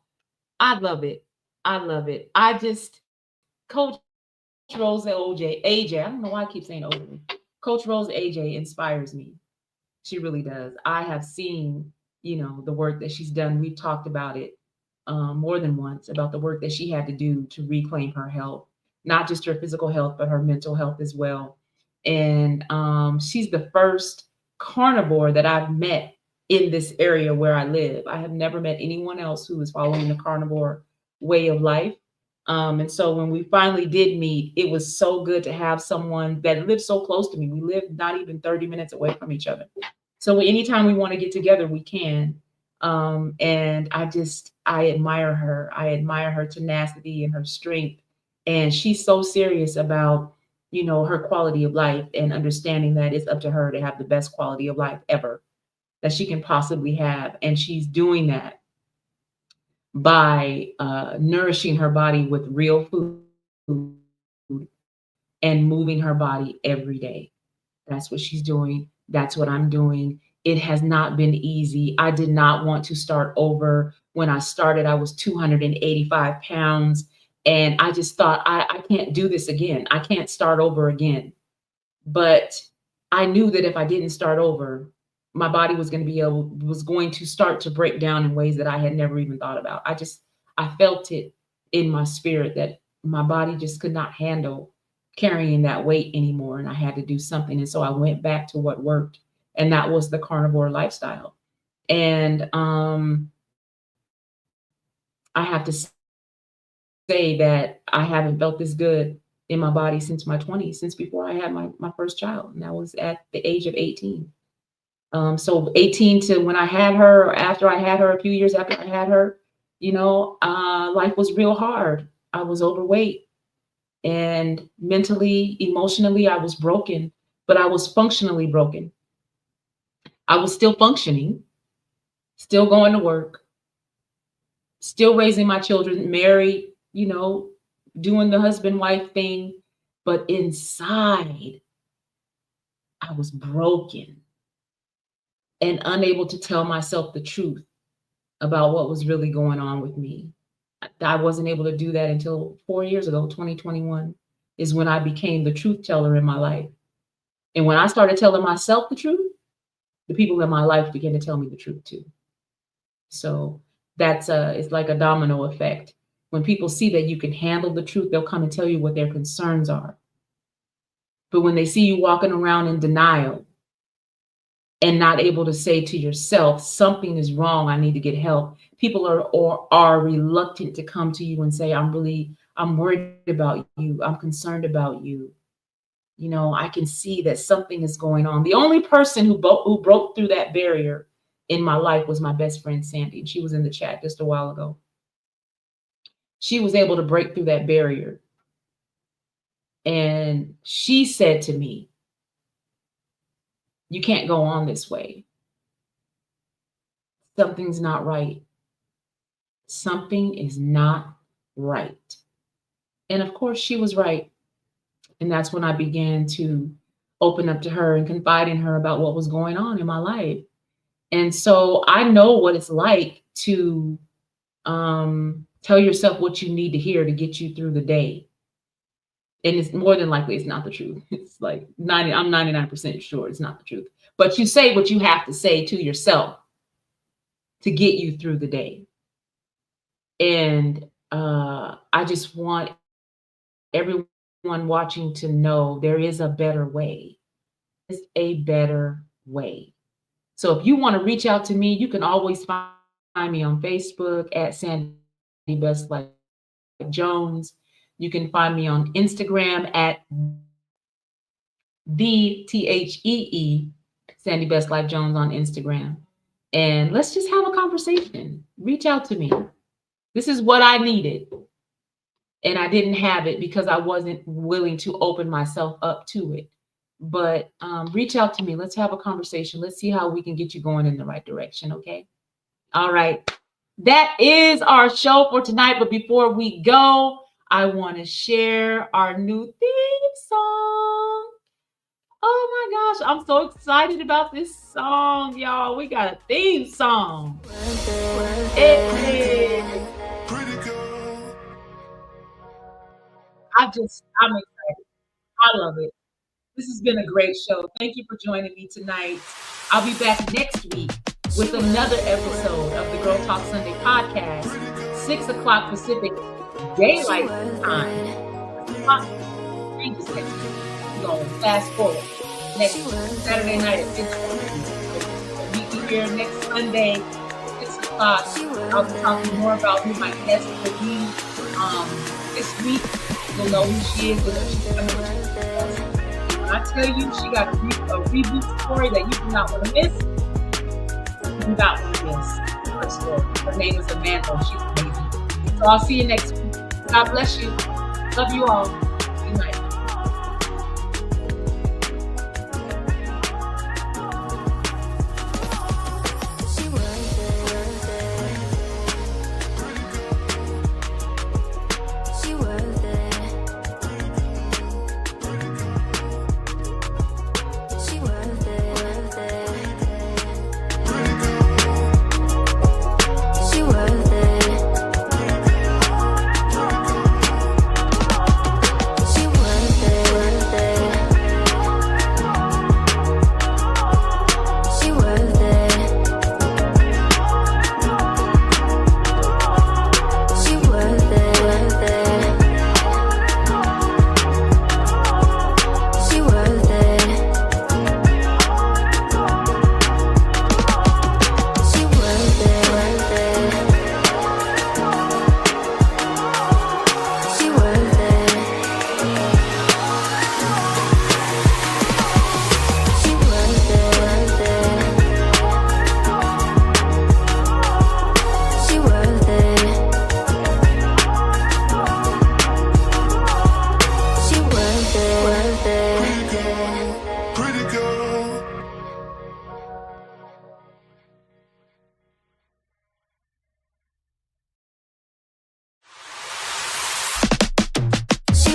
I love it. I love it. I just Coach Rose AJ. I don't know why I keep saying OJ. Coach Rose AJ inspires me. She really does. I have seen, the work that she's done. We've talked about it more than once about the work that she had to do to reclaim her health, not just her physical health, but her mental health as well. And she's the first carnivore that I've met in this area where I live. I have never met anyone else who is following the carnivore way of life. And so when we finally did meet, it was so good to have someone that lived so close to me. We live not even 30 minutes away from each other. So anytime we want to get together, we can. And I admire her. I admire her tenacity and her strength. And she's so serious about, her quality of life and understanding that it's up to her to have the best quality of life ever that she can possibly have. And she's doing that by nourishing her body with real food and moving her body every day. That's what she's doing. That's what I'm doing. It has not been easy. I did not want to start over. When I started, I was 285 pounds. And I just thought, I can't do this again. I can't start over again. But I knew that if I didn't start over, my body was going to start to break down in ways that I had never even thought about. I felt it in my spirit that my body just could not handle carrying that weight anymore. And I had to do something. And so I went back to what worked. And that was the carnivore lifestyle. And I have to say that I haven't felt this good in my body since my 20s, since before I had my first child. And that was at the age of 18. So 18 to when I had her, or after I had her, a few years after I had her, life was real hard. I was overweight and mentally, emotionally, I was broken, but I was functionally broken. I was still functioning, still going to work, still raising my children, married, doing the husband wife thing. But inside, I was broken and unable to tell myself the truth about what was really going on with me. I wasn't able to do that until 4 years ago, 2021 is when I became the truth teller in my life. And when I started telling myself the truth, the people in my life began to tell me the truth too. So it's like a domino effect. When people see that you can handle the truth, they'll come and tell you what their concerns are. But when they see you walking around in denial and not able to say to yourself, something is wrong, I need to get help, people are reluctant to come to you and say, I'm worried about you, I'm concerned about you. I can see that something is going on. The only person who broke through that barrier in my life was my best friend Sandy, and she was in the chat just a while ago. She was able to break through that barrier, and she said to me, you can't go on this way. Something's not right. Something is not right. And of course, she was right. And that's when I began to open up to her and confide in her about what was going on in my life. And so I know what it's like to tell yourself what you need to hear to get you through the day. And it's more than likely it's not the truth. It's like I'm 99% sure it's not the truth. But you say what you have to say to yourself to get you through the day. And I just want everyone watching to know there is a better way. There's a better way. So if you want to reach out to me, you can always find me on Facebook at Sandy Best Life Jones. You can find me on Instagram at THEE Sandy Best Life Jones on Instagram. And let's just have a conversation. Reach out to me. This is what I needed. And I didn't have it because I wasn't willing to open myself up to it. But reach out to me. Let's have a conversation. Let's see how we can get you going in the right direction. Okay. All right. That is our show for tonight. But before we go, I want to share our new theme song. Oh my gosh, I'm so excited about this song, y'all. We got a theme song. I'm excited. I love it. This has been a great show. Thank you for joining me tonight. I'll be back next week with another episode of the Girl Talk Sunday podcast, 6 o'clock Pacific Daylight Time. Changes next week. We're going to fast forward. Next Saturday night at 6 o'clock. We'll meet you here next Sunday at 6 o'clock. I'll be talking more about who my guest will be this week. You'll know who she is. When I tell you she got a reboot story that you do not want to miss, you do not want to miss her story. Her name is Amanda. She's amazing. So I'll see you next week. God bless you. Love you all. Good night.